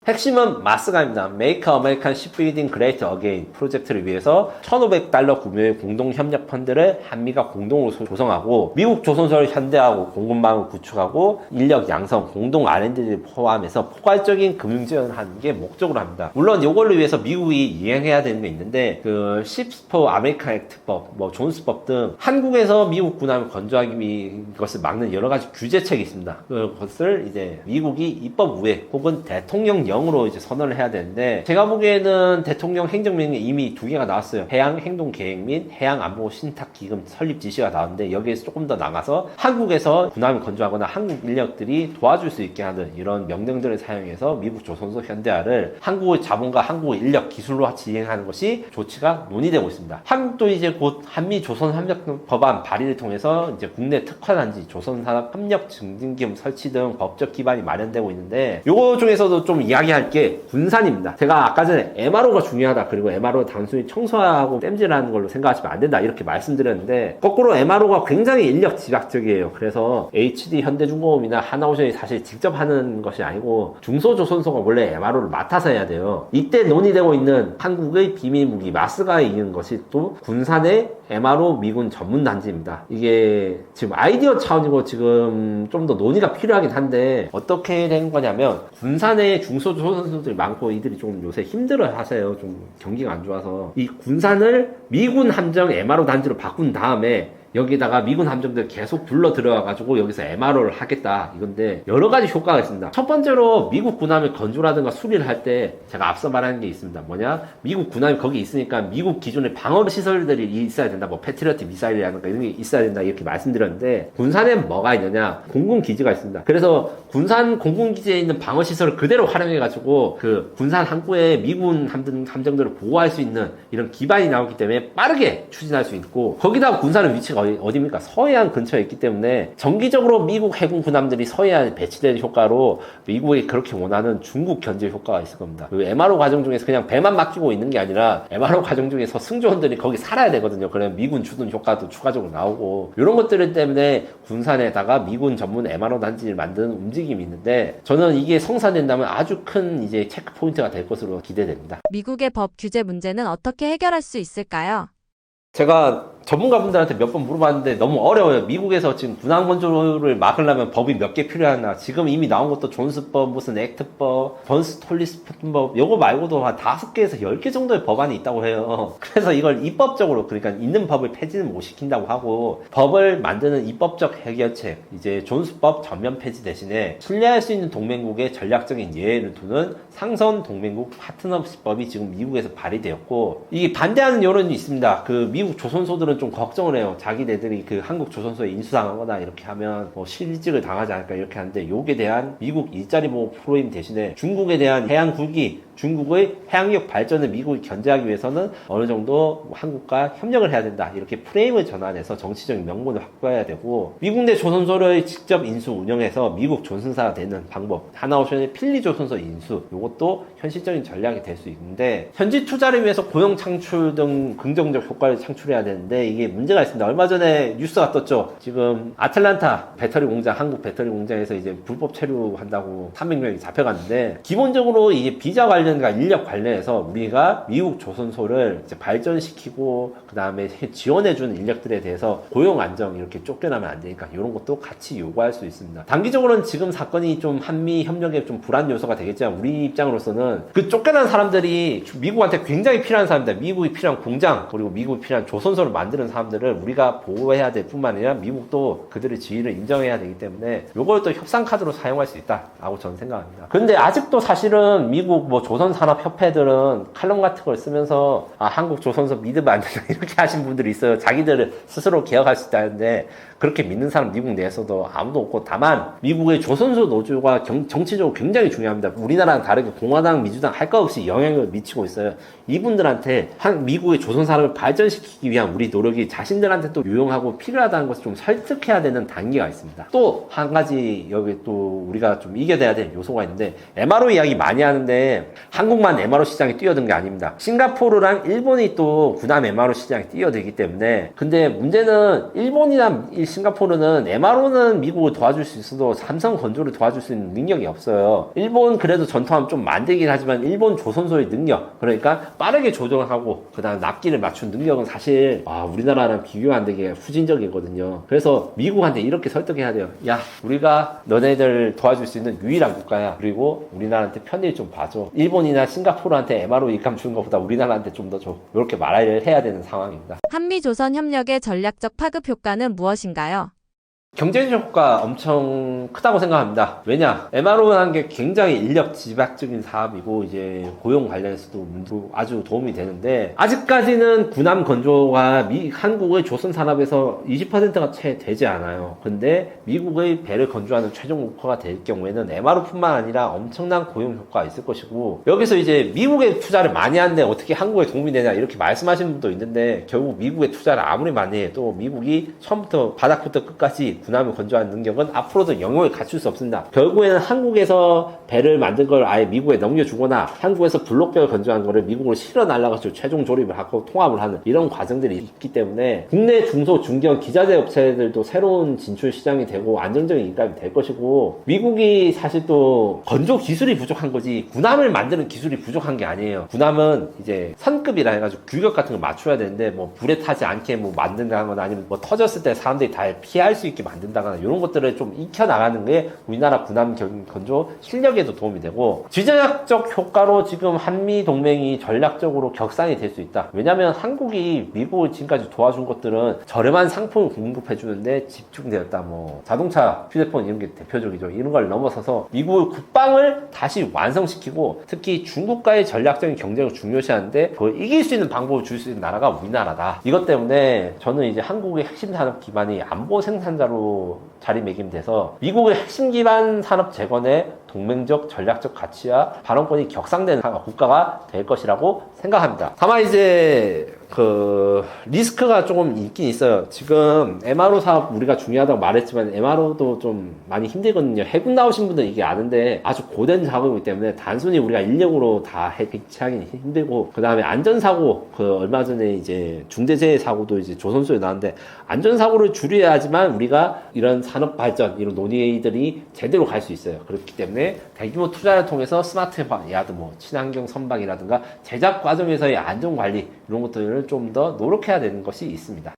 핵심은 마스가입니다. Make American Shipbuilding Great Again 프로젝트를 위해서 $1,500 규모의 공동협력 펀드를 한미가 공동으로 조성하고 미국 조선소를 현대화하고 공급망을 구축하고 인력 양성, 공동 R&D를 포함해서 포괄적인 금융 지원을 하는 게 목적으로 합니다. 물론 이걸로 위해서 미국이 이행해야 되는 게 있는데 그 Ships for America Act법, 뭐 존스법 등 한국에서 미국 군함을 건조하기 위해 것을 막는 여러 가지 규제책이 있습니다. 그것을 이제 미국이 입법 우회 혹은 대통령령으로 이제 선언을 해야 되는데 제가 보기에는 대통령 행정명령이 이미 2개가 나왔어요. 해양행동계획 및 해양안보신탁기금 설립 지시가 나왔는데 여기에서 조금 더 나가서 한국에서 군함을 건조하거나 한국 인력들이 도와줄 수 있게 하는 이런 명령들을 사용해서 미국 조선소 현대화를 한국의 자본과 한국의 인력 기술로 진행하는 것이 조치가 논의되고 있습니다. 한국도 이제 곧 한미 조선 협력 법안 발의를 통해서 이제 국내 특화단지 조선산업 협력 증진기금 설치 등 법적 기반이 마련되고 있는데 요거 중에서도 좀 이야기할 게 군산입니다. 제가 아까 전에 MRO가 중요하다. 그리고 MRO 단순히 청소하고 땜질하는 걸로 생각하시면 안 된다. 이렇게 말씀드렸는데 거꾸로 MRO가 굉장히 인력 집약적이에요. 그래서 HD 현대중공업이나 하나오션이 사실 직접 하는 것이 아니고 중소조선소가 원래 MRO를 맡아서 해야 돼요. 이때 논의되고 있는 한국의 비밀무기 마스가에 있는 것이 또 군산의 MRO 미군 전문 단지입니다. 이게 지금 아이디어 차원이고 지금 좀 더 논의가 필요하긴 한데 어떻게 된 거냐면 군산에 중소조선소들이 많고 이들이 좀 요새 힘들어 하세요. 좀 경기가 안 좋아서 이 군산을 미군 함정 MRO 단지로 바꾼 다음에 여기다가 미군 함정들 계속 불러 들어와가지고 여기서 MRO를 하겠다 이건데 여러 가지 효과가 있습니다. 첫 번째로 미국 군함을 건조라든가 수리를 할 때 제가 앞서 말하는 게 있습니다. 뭐냐? 미국 군함이 거기 있으니까 미국 기존의 방어 시설들이 있어야 된다. 뭐 패트리어트 미사일이라든가 이런 게 있어야 된다 이렇게 말씀드렸는데 군산에 뭐가 있느냐? 공군 기지가 있습니다. 그래서 군산 공군 기지에 있는 방어 시설을 그대로 활용해가지고 그 군산 항구에 미군 함정들을 보호할 수 있는 이런 기반이 나오기 때문에 빠르게 추진할 수 있고 거기다가 군산의 위치가 어디입니까? 서해안 근처에 있기 때문에 정기적으로 미국 해군 군함들이 서해안에 배치되는 효과로 미국이 그렇게 원하는 중국 견제 효과가 있을 겁니다. 그 MRO 과정 중에서 그냥 배만 맡기고 있는 게 아니라 MRO 과정 중에서 승조원들이 거기 살아야 되거든요. 그러면 미군 주둔 효과도 추가적으로 나오고 이런 것들 때문에 군산에다가 미군 전문 MRO 단지를 만드는 움직임이 있는데 저는 이게 성사된다면 아주 큰 이제 체크 포인트가 될 것으로 기대됩니다. 미국의 법 규제 문제는 어떻게 해결할 수 있을까요? 제가 전문가분들한테 몇 번 물어봤는데 너무 어려워요. 미국에서 지금 군함 건조를 막으려면 법이 몇 개 필요하나. 지금 이미 나온 것도 존스법, 무슨 액트법, 번스톨리스법 요거 말고도 한 5개에서 10개 정도의 법안이 있다고 해요. 그래서 이걸 입법적으로 그러니까 있는 법을 폐지는 못 시킨다고 하고 법을 만드는 입법적 해결책 이제 존스법 전면 폐지 대신에 신뢰할 수 있는 동맹국의 전략적인 예외를 두는 상선 동맹국 파트너십법이 지금 미국에서 발의되었고 이게 반대하는 여론이 있습니다. 그 미국 조선소들은 좀 걱정을 해요. 자기네들이 그 한국 조선소에 인수당하거나 이렇게 하면 뭐 실직을 당하지 않을까 이렇게 하는데 요게 대한 미국 일자리 보호 프로그램 대신에 중국에 대한 해양국이 중국의 해양력 발전을 미국이 견제하기 위해서는 어느 정도 한국과 협력을 해야 된다. 이렇게 프레임을 전환해서 정치적인 명분을 확보해야 되고 미국 내 조선소를 직접 인수 운영해서 미국 조선사가 되는 방법 하나오션의 필리 조선소 인수 이것도 현실적인 전략이 될 수 있는데 현지 투자를 위해서 고용 창출 등 긍정적 효과를 창출해야 되는데 이게 문제가 있습니다. 얼마 전에 뉴스가 떴죠. 지금 아틀란타 배터리 공장 한국 배터리 공장에서 이제 불법 체류한다고 300명이 잡혀갔는데 기본적으로 이게 비자 관련 관련과 인력 관련해서 우리가 미국 조선소를 이제 발전시키고 그 다음에 지원해주는 인력들에 대해서 고용 안정 이렇게 쫓겨나면 안 되니까 이런 것도 같이 요구할 수 있습니다. 단기적으로는 지금 사건이 좀 한미 협력에 좀 불안 요소가 되겠지만 우리 입장으로서는 그 쫓겨난 사람들이 미국한테 굉장히 필요한 사람들, 미국이 필요한 공장 그리고 미국이 필요한 조선소를 만드는 사람들을 우리가 보호해야 될 뿐만 아니라 미국도 그들의 지위를 인정해야 되기 때문에 이걸 또 협상 카드로 사용할 수 있다라고 저는 생각합니다. 근데 아직도 사실은 미국 뭐 조선산업협회들은 칼럼 같은 걸 쓰면서 한국 조선소 믿으면 안 된다 이렇게 하신 분들이 있어요. 자기들 스스로 개혁할 수 있다는데 그렇게 믿는 사람 미국 내에서도 아무도 없고 다만 미국의 조선소 노조가 정치적으로 굉장히 중요합니다. 우리나라랑 다르게 공화당, 민주당 할 거 없이 영향을 미치고 있어요. 이분들한테 미국의 조선산업을 발전시키기 위한 우리 노력이 자신들한테 또 유용하고 필요하다는 것을 좀 설득해야 되는 단계가 있습니다. 또 한 가지 여기 또 우리가 좀 이겨내야 될 요소가 있는데 MRO 이야기 많이 하는데 한국만 MRO 시장에 뛰어든 게 아닙니다. 싱가포르랑 일본이 또 군함 MRO 시장에 뛰어들기 때문에 근데 문제는 일본이나 싱가포르는 MRO는 미국을 도와줄 수 있어도 삼성 건조를 도와줄 수 있는 능력이 없어요. 일본 그래도 전투함 좀 만들긴 하지만 일본 조선소의 능력 그러니까 빠르게 조정하고 그 다음 납기를 맞춘 능력은 사실 우리나라랑 비교 안 되게 후진적이거든요. 그래서 미국한테 이렇게 설득해야 돼요. 야 우리가 너네들 도와줄 수 있는 유일한 국가야. 그리고 우리나라한테 편의를 좀 봐줘. 일본이나 싱가포르한테 MRO 입감 주는 것보다 우리나라한테 좀 더 줘. 이렇게 말을 해야 되는 상황입니다. 한미-조선 협력의 전략적 파급 효과는 무엇인가요? 경제적 효과 엄청 크다고 생각합니다. 왜냐? MRO라는 게 굉장히 인력 집약적인 사업이고 이제 고용 관련해서도 아주 도움이 되는데 아직까지는 군함 건조가 한국의 조선 산업에서 20%가 채 되지 않아요. 근데 미국의 배를 건조하는 최종 목표가 될 경우에는 MRO뿐만 아니라 엄청난 고용 효과가 있을 것이고 여기서 이제 미국에 투자를 많이 하는데 어떻게 한국에 도움이 되냐 이렇게 말씀하시는 분도 있는데 결국 미국에 투자를 아무리 많이 해도 미국이 처음부터 바닥부터 끝까지 군함을 건조하는 능력은 앞으로도 영역을 갖출 수 없습니다. 결국에는 한국에서 배를 만든 걸 아예 미국에 넘겨주거나 한국에서 블록배를 건조하는 거를 미국으로 실어 날라가지고 최종 조립을 하고 통합을 하는 이런 과정들이 있기 때문에 국내 중소 중견 기자재 업체들도 새로운 진출 시장이 되고 안정적인 인감이 될 것이고 미국이 사실 또 건조 기술이 부족한 거지 군함을 만드는 기술이 부족한 게 아니에요. 군함은 이제 선급이라 해가지고 규격 같은 걸 맞춰야 되는데 뭐 불에 타지 않게 뭐 만든다거나 아니면 뭐 터졌을 때 사람들이 다 피할 수 있게 만든다거나 이런 것들을 좀 익혀나가는 게 우리나라 군함 건조 실력에도 도움이 되고 지정학적 효과로 지금 한미 동맹이 전략적으로 격상이 될 수 있다. 왜냐면 한국이 미국을 지금까지 도와준 것들은 저렴한 상품을 공급해 주는데 집중되었다. 뭐 자동차, 휴대폰 이런 게 대표적이죠. 이런 걸 넘어서서 미국의 국방을 다시 완성시키고 특히 중국과의 전략적인 경쟁을 중요시하는데 그걸 이길 수 있는 방법을 줄 수 있는 나라가 우리나라다. 이것 때문에 저는 이제 한국의 핵심 산업 기반이 안보 생산자로 자리매김돼서 미국의 핵심 기반 산업 재건에 동맹적 전략적 가치와 발언권이 격상되는 국가가 될 것이라고 생각합니다. 다만 이제 리스크가 조금 있긴 있어요. 지금 MRO 사업 우리가 중요하다고 말했지만 MRO도 좀 많이 힘들거든요. 해군 나오신 분들은 이게 아는데 아주 고된 작업이기 때문에 단순히 우리가 인력으로 다 배치하기는 힘들고 그 다음에 안전사고 얼마 전에 이제 중대재해 사고도 이제 조선소에 나왔는데 안전사고를 줄여야 하지만 우리가 이런 산업 발전 이런 논의들이 제대로 갈 수 있어요. 그렇기 때문에 대규모 투자를 통해서 스마트화 야드 뭐 친환경 선박이라든가 제작 과정에서의 안전관리 이런 것들을 좀 더 노력해야 되는 것이 있습니다.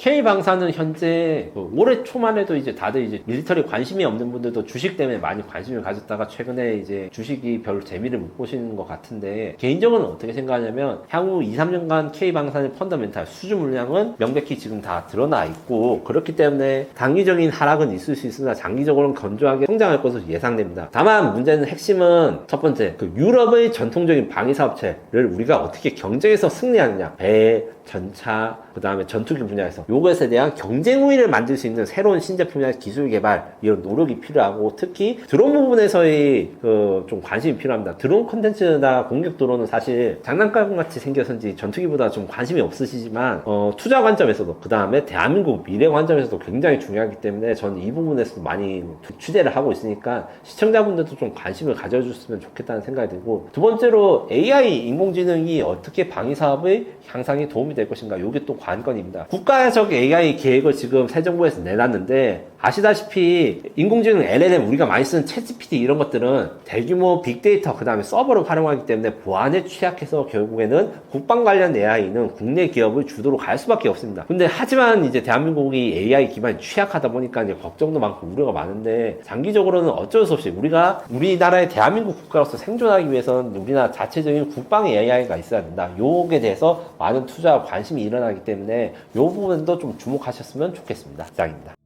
K방사는 현재 올해 초만 해도 이제 다들 이제 밀리터리 관심이 없는 분들도 주식 때문에 많이 관심을 가졌다가 최근에 이제 주식이 별로 재미를 못 보시는 것 같은데 개인적으로는 어떻게 생각하냐면 향후 2, 3년간 K방사의 펀더멘탈 수주 물량은 명백히 지금 다 드러나 있고 그렇기 때문에 단기적인 하락은 있을 수 있으나 장기적으로는 건조하게 성장할 것으로 예상됩니다. 다만 문제는 핵심은 첫 번째 유럽의 전통적인 방위사업체를 우리가 어떻게 경쟁에서 승리하느냐 배, 전차, 그 다음에 전투기 분야에서 요것에 대한 경쟁 우위를 만들 수 있는 새로운 신제품이나 기술 개발 이런 노력이 필요하고 특히 드론 부분에서의 좀 관심이 필요합니다. 드론 콘텐츠나 공격 드론은 사실 장난감 같이 생겨서인지 전투기보다 좀 관심이 없으시지만 투자 관점에서도 그 다음에 대한민국 미래 관점에서도 굉장히 중요하기 때문에 저는 이 부분에서도 많이 취재를 하고 있으니까 시청자분들도 좀 관심을 가져주셨으면 좋겠다는 생각이 들고 두 번째로 AI 인공지능이 어떻게 방위사업의 향상에 도움이 될 것인가 이게 또 관건입니다. 국가적 AI 계획을 지금 새 정부에서 내놨는데 아시다시피 인공지능 LLM 우리가 많이 쓰는 챗GPT 이런 것들은 대규모 빅데이터 그 다음에 서버를 활용하기 때문에 보안에 취약해서 결국에는 국방 관련 AI는 국내 기업을 주도로 갈 수밖에 없습니다. 근데 하지만 이제 대한민국이 AI 기반이 취약하다 보니까 이제 걱정도 많고 우려가 많은데 장기적으로는 어쩔 수 없이 우리나라의 대한민국 국가로서 생존하기 위해서는 우리나라 자체적인 국방 AI가 있어야 된다. 요게 대해서 많은 투자와 관심이 일어나기 때문에 요 부분도 좀 주목하셨으면 좋겠습니다. 이상입니다.